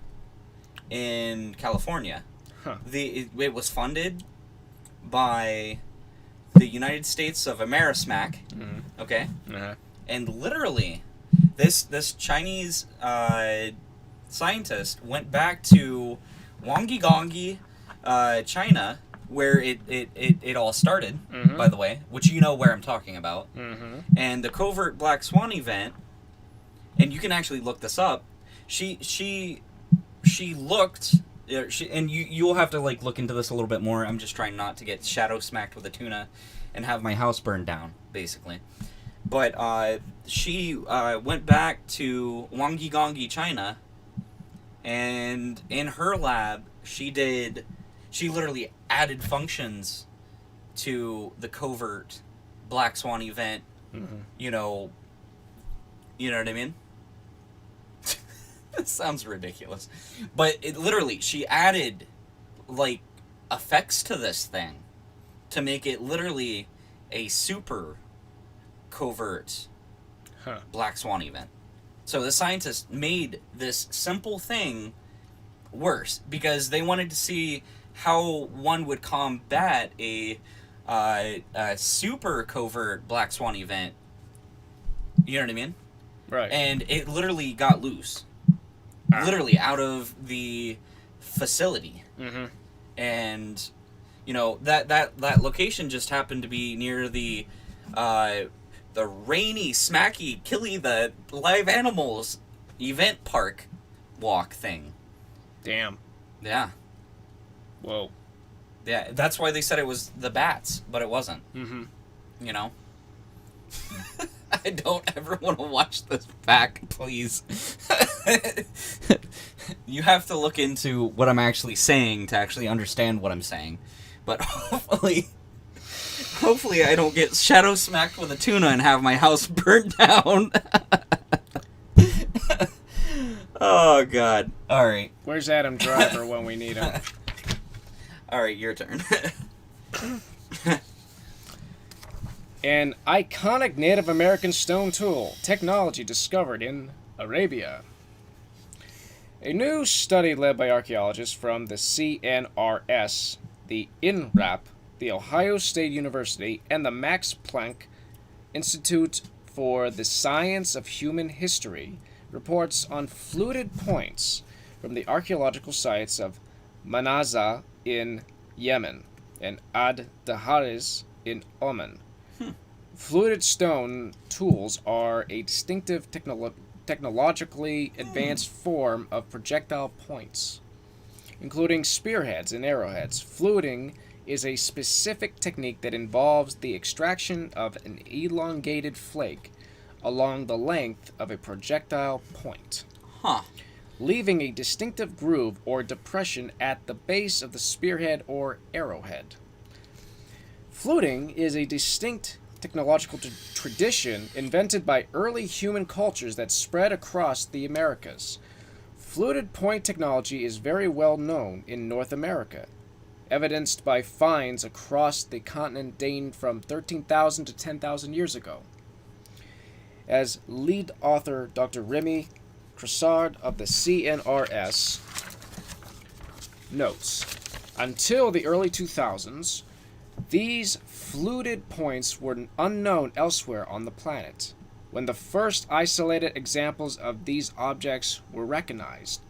in California. Huh. It was funded by the United States of Amerismack. Okay? Uh-huh. And literally, this Chinese scientist went back to Wongi China, where it all started, by the way, which you know where I'm talking about. And the covert Black Swan event, and you can actually look this up. She looked, and you'll have to like look into this a little bit more. I'm just trying not to get shadow smacked with a tuna, and have my house burned down, basically. But she went back to Wongi China, and in her lab, she literally added functions to the covert Black Swan event. You know what I mean? That sounds ridiculous. But she added, like, effects to this thing to make it literally a super covert Black Swan event. So the scientists made this simple thing worse because they wanted to see how one would combat a super covert Black Swan event. You know what I mean? Right. And it literally got loose. Literally out of the facility. Mm-hmm. And, you know, that location just happened to be near the rainy, smacky, killy the live animals event park walk thing. Damn. Yeah. Whoa. Yeah, that's why they said it was the bats, but it wasn't. Mm-hmm. You know? I don't ever want to watch this back, please. You have to look into what I'm actually saying to actually understand what I'm saying. But hopefully I don't get shadow smacked with a tuna and have my house burnt down. Oh, God. All right. Where's Adam Driver when we need him? All right, your turn. An iconic Native American stone tool, technology discovered in Arabia. A new study led by archaeologists from the CNRS, the INRAP, the Ohio State University, and the Max Planck Institute for the Science of Human History reports on fluted points from the archaeological sites of Manaza in Yemen and Ad-Daharis in Oman. Fluted stone tools are a distinctive technologically advanced form of projectile points, including spearheads and arrowheads. Fluting is a specific technique that involves the extraction of an elongated flake along the length of a projectile point, leaving a distinctive groove or depression at the base of the spearhead or arrowhead. Fluting is a distinct technological tradition invented by early human cultures that spread across the Americas. Fluted point technology is very well known in North America, evidenced by finds across the continent dating from 13,000 to 10,000 years ago. As lead author Dr. Remy Cressard of the CNRS notes, until the early 2000s, these fluted points were unknown elsewhere on the planet. When the first isolated examples of these objects were recognized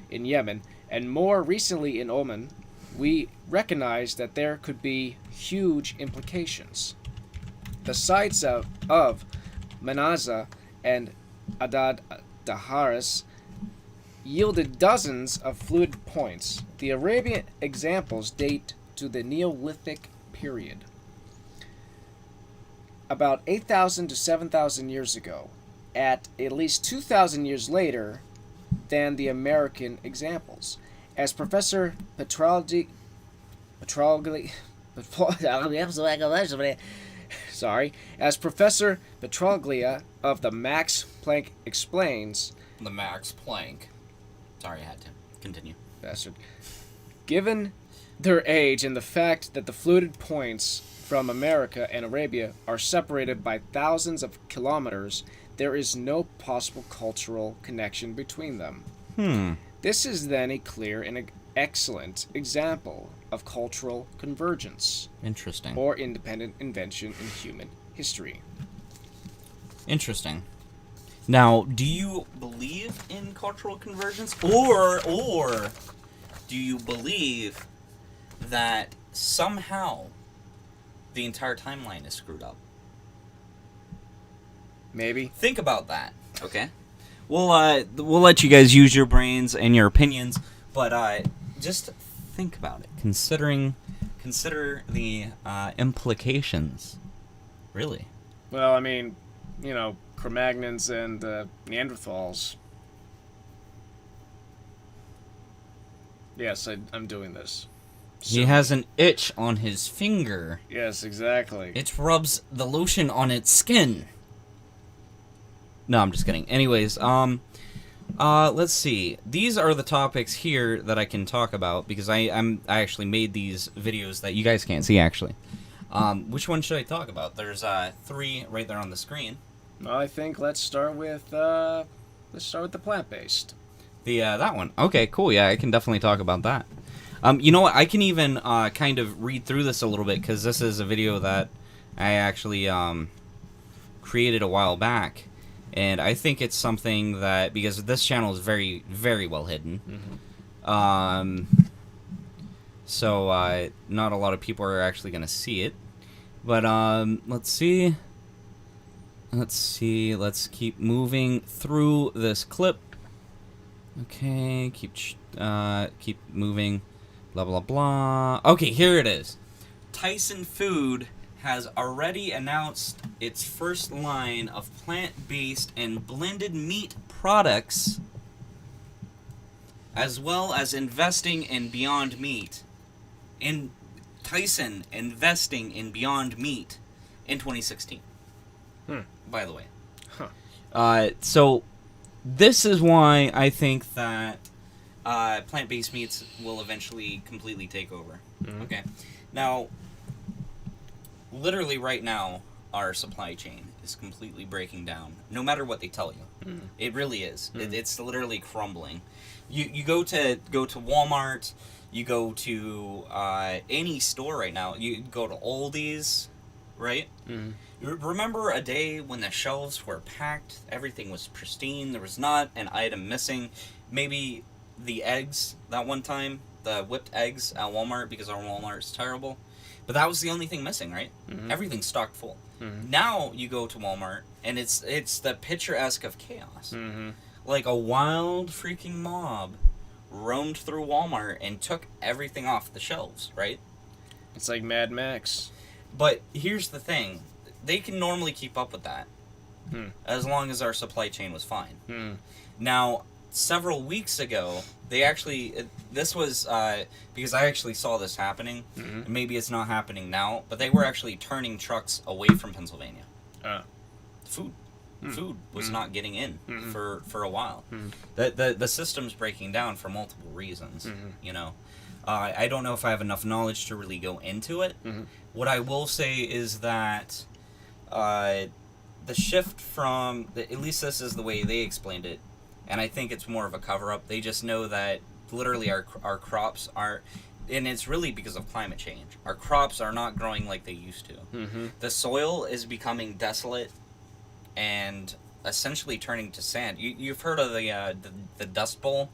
in Yemen and more recently in Oman, we recognized that there could be huge implications. The sites of Manaza and Adad-Daharis yielded dozens of fluted points. The Arabian examples date to the Neolithic period, about 8,000 to 7,000 years ago, at least 2,000 years later than the American examples. As Professor Petraglia of the Max Planck explains, The Max Planck. Sorry, I had to continue. bastard, given their age and the fact that the fluted points from America and Arabia are separated by thousands of kilometers, there is no possible cultural connection between them. This is then a clear and excellent example of cultural convergence. Interesting. Or independent invention in human history. Interesting. Now, Do you believe in cultural convergence, or do you believe that somehow the entire timeline is screwed up? Maybe. Think about that. Okay. We'll let you guys use your brains and your opinions, but just think about it. Consider the implications. Really? Well, I mean, you know, Cro-Magnons and Neanderthals. Yes, I'm doing this. He has an itch on his finger. Yes, exactly. It rubs the lotion on its skin. No, I'm just kidding. Anyways, let's see. These are the topics here that I can talk about because I actually made these videos that you guys can't see actually. Which one should I talk about? There's 3 right there on the screen. Well, I think let's start with the plant-based. That one. Okay, cool. Yeah, I can definitely talk about that. You know what? I can even kind of read through this a little bit because this is a video that I actually created a while back, and I think it's something that because this channel is very, very well hidden. So not a lot of people are actually going to see it. But let's see. Let's keep moving through this clip. Okay, keep moving. Blah blah blah. Okay, here it is. Tyson Food has already announced its first line of plant-based and blended meat products, as well as investing in Beyond Meat. In Tyson investing in Beyond Meat in 2016. By the way. So this is why I think that plant-based meats will eventually completely take over. Okay. Now, literally right now, our supply chain is completely breaking down. No matter what they tell you, it really is. It's literally crumbling. You go to Walmart, you go to any store right now. You go to Aldi's, right? Remember a day when the shelves were packed, everything was pristine, there was not an item missing. Maybe the eggs that one time, the whipped eggs at Walmart, because our Walmart's terrible. But that was the only thing missing, right? Everything's stocked full. Now you go to Walmart, and it's the picturesque of chaos. Like a wild freaking mob roamed through Walmart and took everything off the shelves, right? It's like Mad Max. But here's the thing. They can normally keep up with that. As long as our supply chain was fine. Now, several weeks ago, they actually... This was... because I actually saw this happening. Maybe it's not happening now. But they were actually turning trucks away from Pennsylvania. Food was not getting in for a while. The system's breaking down for multiple reasons, you know. I don't know if I have enough knowledge to really go into it. What I will say is that the shift from... at least this is the way they explained it, and I think it's more of a cover-up. They just know that literally our crops are... And it's really because of climate change. Our crops are not growing like they used to. The soil is becoming desolate and essentially turning to sand. You've heard of the Dust Bowl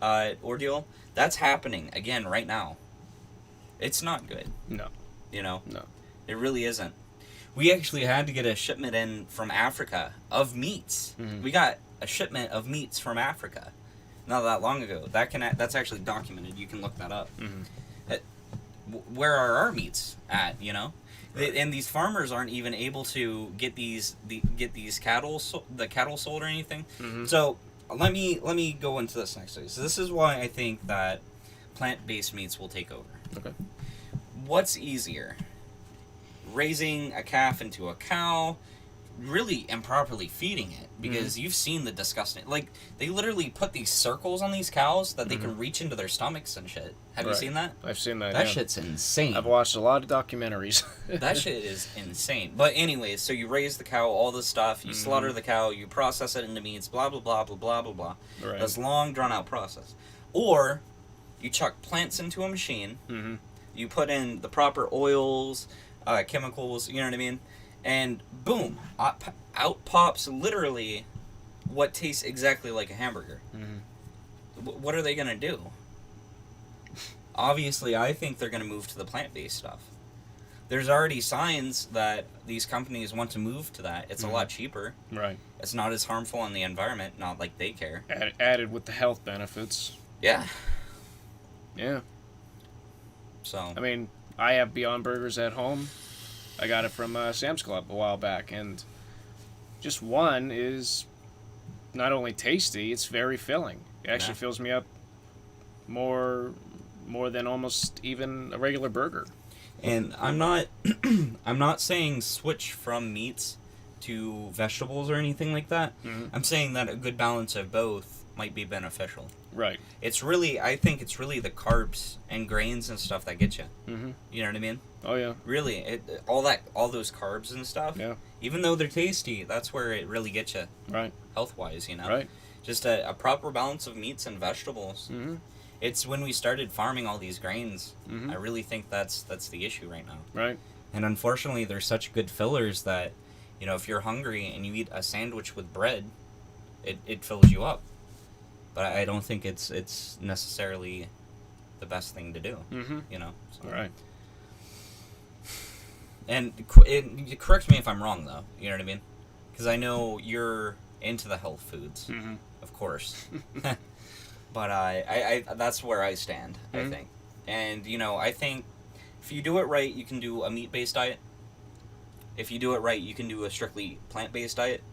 ordeal? That's happening again right now. It's not good. No. You know? No. It really isn't. We actually had to get a shipment in from Africa of meats. We got a shipment of meats from Africa not that long ago. That's actually documented. You can look that up. Where are our meats at, you know? Right. And these farmers aren't even able to get these cattle sold or anything. So let me go into this next. So this is why I think that plant-based meats will take over. Okay. What's easier? Raising a calf into a cow, really improperly feeding it, because you've seen the disgusting... Like, they literally put these circles on these cows that they can reach into their stomachs and shit. Have you seen that? I've seen that, That yeah. shit's insane. I've watched a lot of documentaries. That shit is insane. But anyways, so you raise the cow, all this stuff, you slaughter the cow, you process it into meats, blah, blah, blah, blah, blah, blah, blah. Right. That's a long, drawn-out process. Or, you chuck plants into a machine, you put in the proper oils, chemicals, you know what I mean? And boom, out pops literally what tastes exactly like a hamburger. What are they going to do? Obviously, I think they're going to move to the plant-based stuff. There's already signs that these companies want to move to that. It's a lot cheaper. Right. It's not as harmful on the environment, not like they care. Added with the health benefits. Yeah. Yeah. So. I mean, I have Beyond Burgers at home. I got it from Sam's Club a while back, and just one is not only tasty, it's very filling. It actually fills me up more than almost even a regular burger. And I'm not I'm not saying switch from meats to vegetables or anything like that. I'm saying that a good balance of both might be beneficial. Right. It's really, I think it's really the carbs and grains and stuff that get you. You know what I mean? Oh yeah. Really, all those carbs and stuff. Yeah. Even though they're tasty, that's where it really gets you. Right. Health-wise, you know. Right. Just a proper balance of meats and vegetables. It's when we started farming all these grains. I really think that's the issue right now. Right. And unfortunately, they're such good fillers that, you know, if you're hungry and you eat a sandwich with bread, it fills you up. but I don't think it's necessarily the best thing to do. You know. So. All right. And correct me if I'm wrong, though. You know what I mean? Because I know you're into the health foods, of course. But I that's where I stand, I think. And, you know, I think if you do it right, you can do a meat-based diet. If you do it right, you can do a strictly plant-based diet.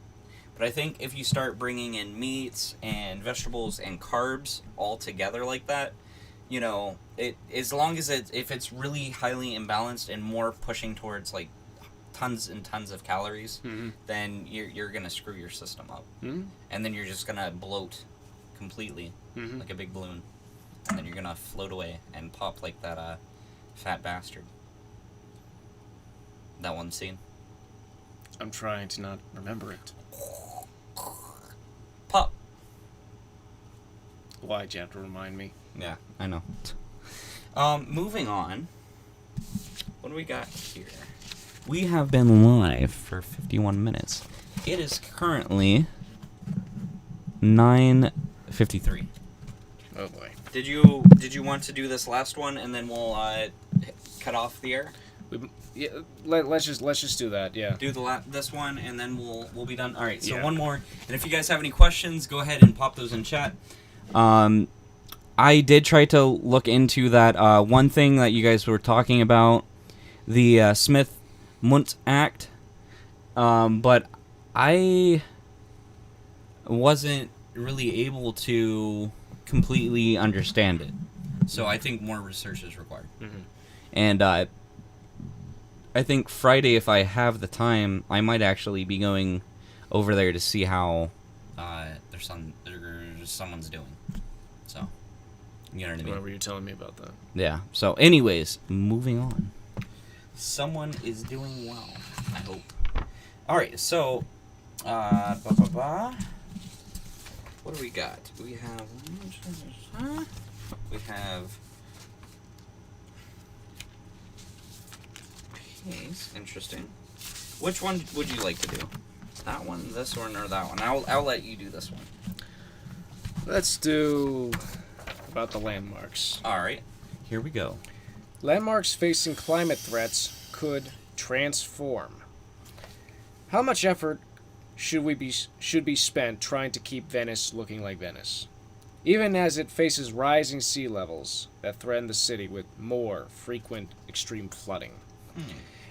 But I think if you start bringing in meats and vegetables and carbs all together like that, you know, as long as if it's really highly imbalanced and more pushing towards like tons and tons of calories, then you're gonna screw your system up, and then you're just gonna bloat completely like a big balloon, and then you're gonna float away and pop like that fat bastard. That one scene. I'm trying to not remember it. Pop. Why'd you have to remind me? Yeah, I know. Moving on. What do we got here? We have been live for 51 minutes. It is currently 9:53. Oh boy. Did you want to do this last one and then we'll cut off the air? Let's just do that. Yeah. Do this one and then we'll be done. All right. So Yeah. one more. And if you guys have any questions, go ahead and pop those in chat. I did try to look into that one thing that you guys were talking about, the Smith-Munt Act, but I wasn't really able to completely understand it. So I think more research is required. And I think Friday, if I have the time, I might actually be going over there to see how someone's doing. So, you know what I mean? Remember you telling me about that? Yeah. So, anyways, moving on. Someone is doing well, I hope. All right. So, what do we got? We have pace. Interesting. Which one would you like to do? That one, this one, or that one? I'll let you do this one. Let's do about the landmarks. All right. Here we go. Landmarks facing climate threats could transform. How much effort should be spent trying to keep Venice looking like Venice, even as it faces rising sea levels that threaten the city with more frequent extreme flooding?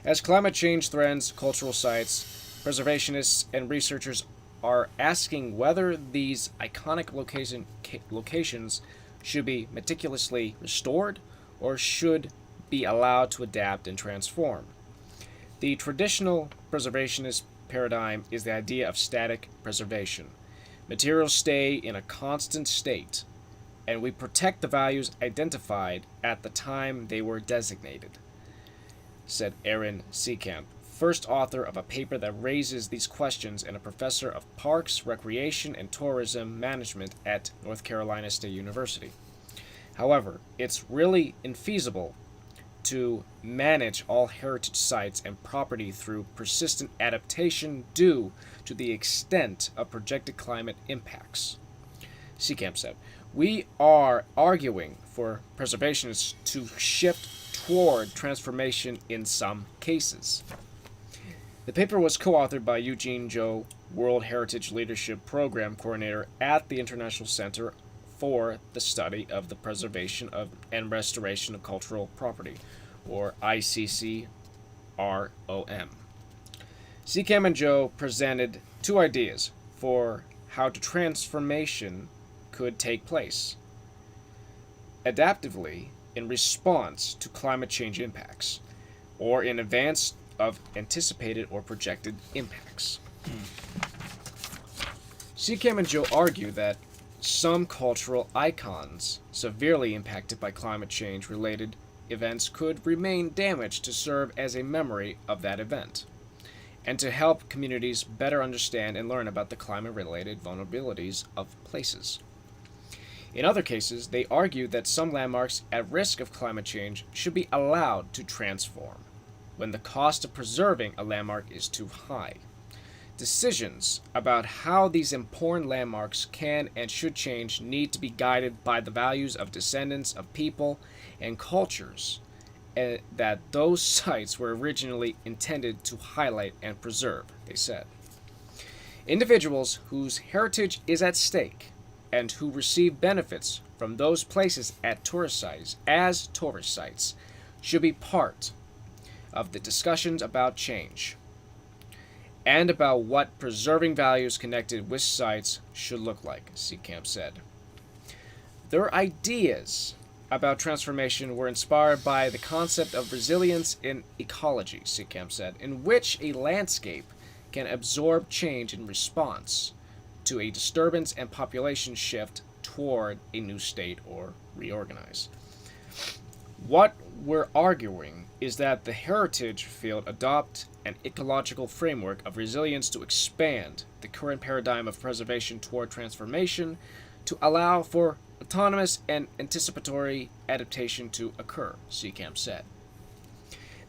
As climate change threatens cultural sites, preservationists and researchers are asking whether these iconic locations should be meticulously restored or should be allowed to adapt and transform. The traditional preservationist paradigm is the idea of static preservation. Materials stay in a constant state, and we protect the values identified at the time they were designated, said Aaron Seekamp, first author of a paper that raises these questions and a professor of parks, recreation, and tourism management at North Carolina State University. However, it's really infeasible to manage all heritage sites and property through persistent adaptation due to the extent of projected climate impacts. Seekamp said, "We are arguing for preservationists to shift toward transformation in some cases." The paper was co-authored by Eugene Zhou, World Heritage Leadership Program Coordinator at the International Center for the Study of the Preservation of and Restoration of Cultural Property, or ICCROM. Seekamp and Zhou presented two ideas for how the transformation could take place. Adaptively, in response to climate change impacts, or in advance of anticipated or projected impacts. Seekamp and Zhou argue that some cultural icons severely impacted by climate change-related events could remain damaged to serve as a memory of that event, and to help communities better understand and learn about the climate-related vulnerabilities of places. In other cases, they argue that some landmarks at risk of climate change should be allowed to transform when the cost of preserving a landmark is too high. Decisions about how these important landmarks can and should change need to be guided by the values of descendants of people and cultures that those sites were originally intended to highlight and preserve, they said. Individuals whose heritage is at stake and who receive benefits from those places at tourist sites should be part of the discussions about change and about what preserving values connected with sites should look like, Seacamp said. Their ideas about transformation were inspired by the concept of resilience in ecology, Seacamp said, in which a landscape can absorb change in response to a disturbance and population shift toward a new state or reorganize. What we're arguing is that the heritage field adopt an ecological framework of resilience to expand the current paradigm of preservation toward transformation to allow for autonomous and anticipatory adaptation to occur, Seacamp said.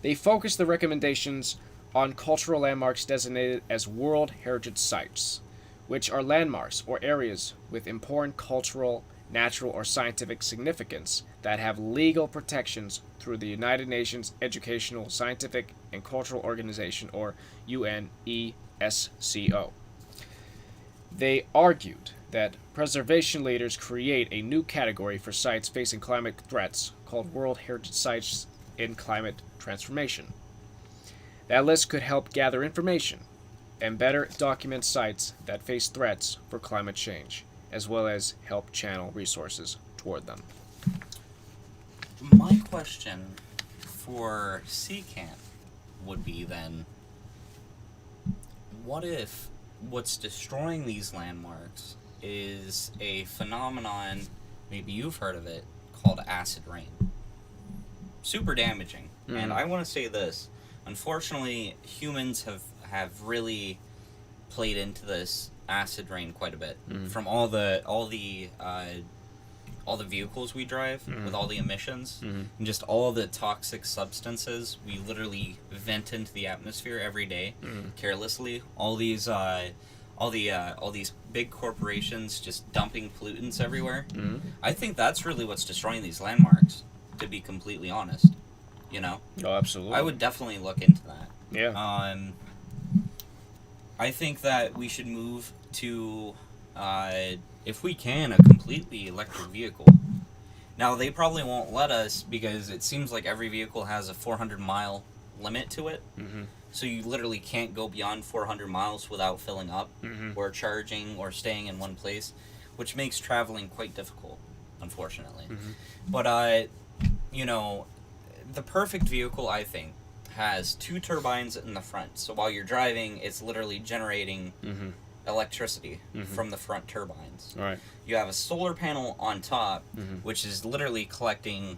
They focused the recommendations on cultural landmarks designated as World Heritage Sites, which are landmarks or areas with important cultural, natural, or scientific significance that have legal protections through the United Nations Educational, Scientific, and Cultural Organization, or UNESCO. They argued that preservation leaders create a new category for sites facing climate threats called World Heritage Sites in Climate Transformation. That list could help gather information and better document sites that face threats for climate change, as well as help channel resources toward them. My question for Seacamp would be then, what if what's destroying these landmarks is a phenomenon, maybe you've heard of it, called acid rain? Super damaging. Mm. And I want to say this. Unfortunately, humans have really played into this acid rain quite a bit. From all the vehicles we drive with all the emissions and just all the toxic substances we literally vent into the atmosphere every day carelessly. All these big corporations just dumping pollutants everywhere. I think that's really what's destroying these landmarks, to be completely honest. You know? Oh, absolutely. I would definitely look into that. Yeah. I think that we should move to, if we can, a completely electric vehicle. Now, they probably won't let us because it seems like every vehicle has a 400-mile limit to it. So you literally can't go beyond 400 miles without filling up or charging or staying in one place, which makes traveling quite difficult, unfortunately. But, you know, the perfect vehicle, I think, has 2 turbines in the front. So while you're driving, it's literally generating electricity from the front turbines. Right. You have a solar panel on top, which is literally collecting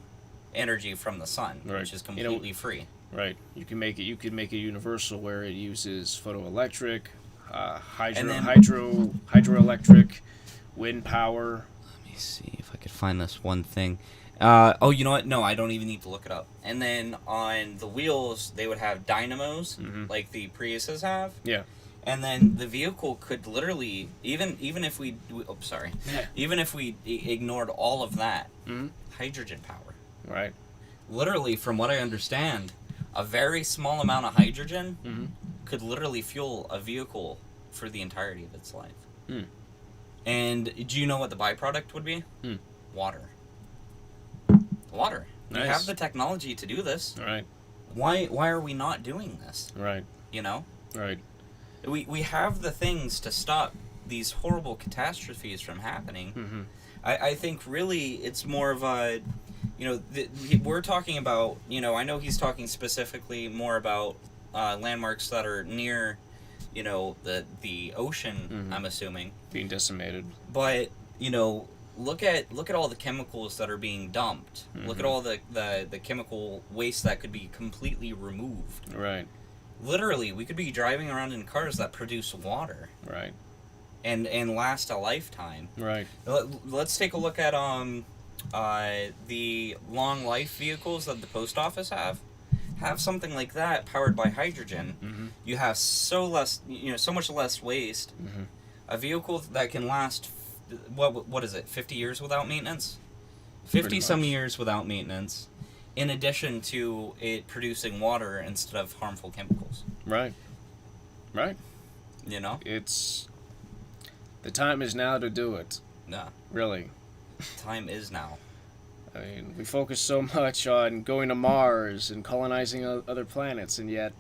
energy from the sun, which is completely free. Right. You can make it universal where it uses photoelectric, hydroelectric, wind power. Let me see if I could find this one thing. Oh, you know what? No, I don't even need to look it up. And then on the wheels, they would have dynamos, like the Priuses have. Yeah. And then the vehicle could literally, even if we, even if we ignored all of that, hydrogen power. Right. Literally, from what I understand, a very small amount of hydrogen could literally fuel a vehicle for the entirety of its life. And do you know what the byproduct would be? Water. Water. Nice. We have the technology to do this. Right. Why are we not doing this? Right. You know? Right. We have the things to stop these horrible catastrophes from happening. I think really it's more of a, you know, we're talking about, you know, I know he's talking specifically more about landmarks that are near, you know, the ocean, I'm assuming. Being decimated. But, you know, look at all the chemicals that are being dumped. Look at all the chemical waste that could be completely removed. Right. Literally, we could be driving around in cars that produce water. Right. And last a lifetime. Right. Let's take a look at the long life vehicles that the post office have. have something like that powered by hydrogen, Mm-hmm. you have so much less waste. Mm-hmm. A vehicle that can last, what is it, 50 years without maintenance? 50 some years without maintenance, in addition to it producing water instead of harmful chemicals. Right. Right. You know? The time is now to do it. Nah. Really. Time is now. I mean, we focus so much on going to Mars and colonizing other planets, and yet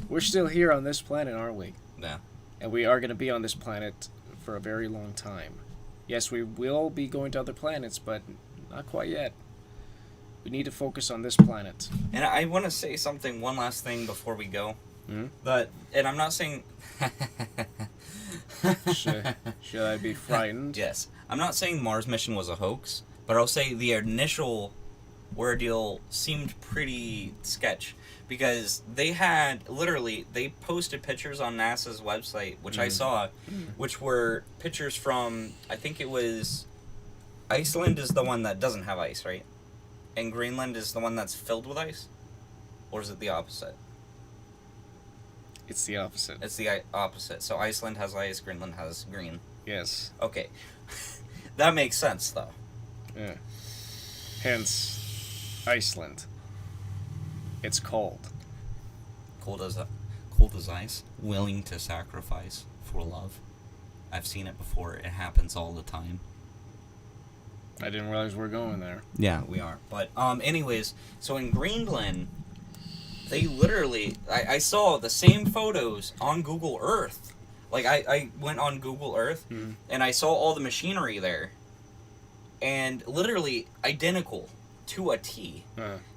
we're still here on this planet, aren't we? Yeah. And we are going to be on this planet for a very long time. Yes, we will be going to other planets, but not quite yet. We need to focus on this planet. And I want to say something, one last thing before we go. Hmm? And I'm not saying... Should I be frightened? Yes. I'm not saying Mars mission was a hoax, but I'll say the initial ordeal seemed pretty sketch. Because they posted pictures on NASA's website, which I saw, which were pictures from, I think it was, Iceland is the one that doesn't have ice, right? And Greenland is the one that's filled with ice? Or is it the opposite? It's the opposite. It's the opposite. So Iceland has ice, Greenland has green. Yes. Okay. That makes sense, though. Yeah. Hence, Iceland. It's cold. Cold as ice. Willing to sacrifice for love. I've seen it before. It happens all the time. I didn't realize we're going there. Yeah, we are. But, anyways, so in Greenland, they literally... I saw the same photos on Google Earth. Like, I went on Google Earth, and I saw all the machinery there. And literally identical to a T.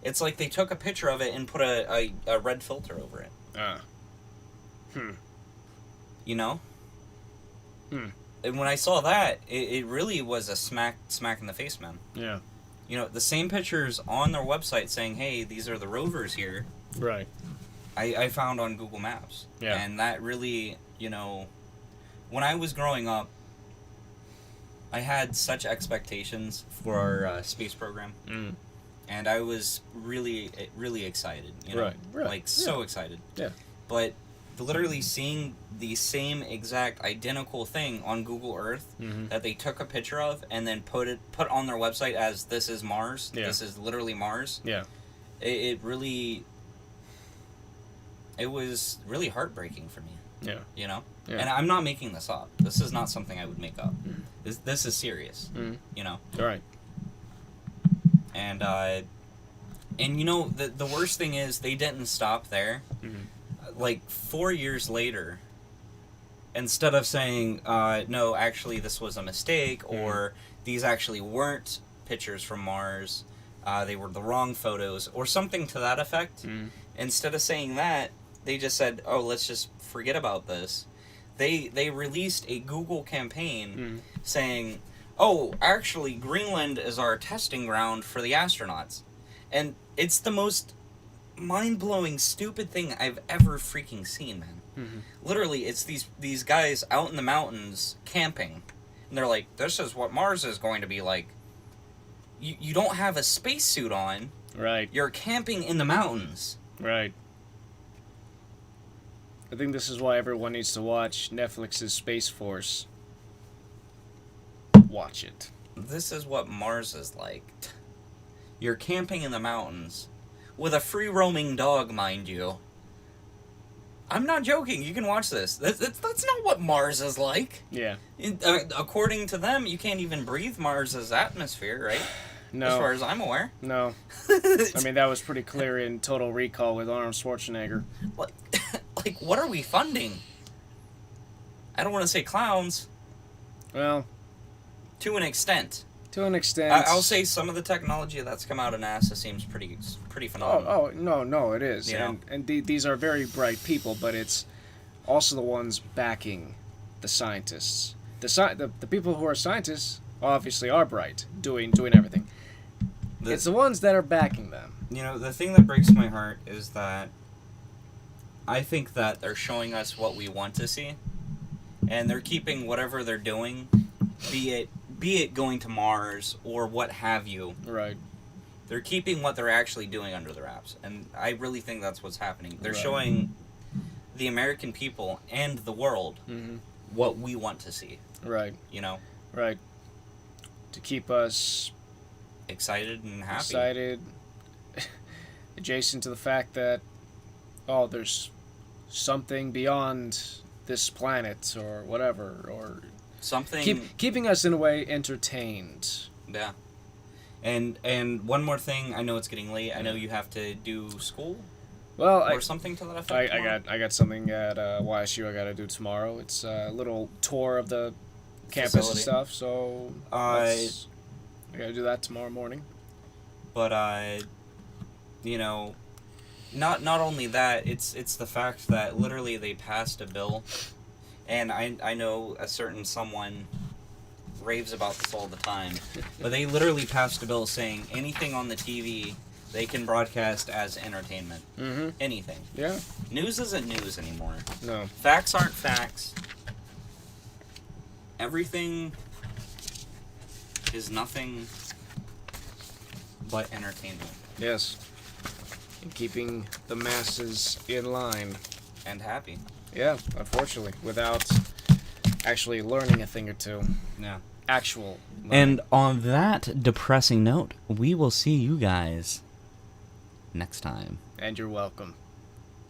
It's like they took a picture of it and put a red filter over it. You know? And when I saw that, it really was a smack in the face, man. Yeah. You know, the same pictures on their website saying, hey, these are the rovers here. Right. I found on Google Maps. Yeah. And that really, you know, when I was growing up, I had such expectations for our space program. And I was really, really excited. You know? Right. Like, so excited. Yeah. But literally seeing the same exact identical thing on Google Earth that they took a picture of and then put on their website as this is Mars. Yeah. This is literally Mars. Yeah. It was really heartbreaking for me. Yeah. You know? Yeah. And I'm not making this up. This is not something I would make up. This is serious. You know? All right. And you know, the worst thing is they didn't stop there. Like 4 years later, instead of saying, no, actually this was a mistake, or these actually weren't pictures from Mars, they were the wrong photos, or something to that effect, instead of saying that, they just said, oh, let's just forget about this. They released a Google campaign saying, oh, actually, Greenland is our testing ground for the astronauts. And it's the most mind-blowing, stupid thing I've ever freaking seen, man. Literally, it's these guys out in the mountains camping. And they're like, this is what Mars is going to be like. You don't have a spacesuit on. Right. You're camping in the mountains. Right. I think this is why everyone needs to watch Netflix's Space Force. Watch it. This is what Mars is like. You're camping in the mountains. With a free-roaming dog, mind you. I'm not joking. You can watch this. That's not what Mars is like. Yeah. According to them, you can't even breathe Mars's atmosphere, right? No. As far as I'm aware. No. I mean, that was pretty clear in Total Recall with Arnold Schwarzenegger. Like, what are we funding? I don't want to say clowns. Well, to an extent. to an extent. I'll say some of the technology that's come out of NASA seems pretty phenomenal. No, it is. You know? And these are very bright people, but it's also the ones backing the scientists. The people who are scientists obviously are bright, doing everything. It's the ones that are backing them. You know, the thing that breaks my heart is that I think that they're showing us what we want to see, and they're keeping whatever they're doing, be it going to Mars or what have you. Right. They're keeping what they're actually doing under the wraps, and I really think that's what's happening. They're Right. showing the American people and the world what we want to see. Right. You know, Right. To keep us excited and happy. excited, adjacent to the fact that, oh, there's something beyond this planet or whatever, or Something. keeping us in a way entertained. Yeah. And one more thing. I know it's getting late. I know you have to do school Well, or something to that effect. I got something at YSU I got to do tomorrow. It's a little tour of the campus Facility. and stuff. So I got to do that tomorrow morning. But you know, not only that, it's the fact that literally they passed a bill, and I know a certain someone raves about this all the time, but they literally passed a bill saying anything on the TV they can broadcast as entertainment. Mm-hmm. Anything. Yeah. News isn't news anymore. No. Facts aren't facts. Everything is nothing but entertainment. Yes. And keeping the masses in line. And happy. Yeah, unfortunately, without actually learning a thing or two. Yeah. Actual. And on that depressing note, we will see you guys next time. And you're welcome.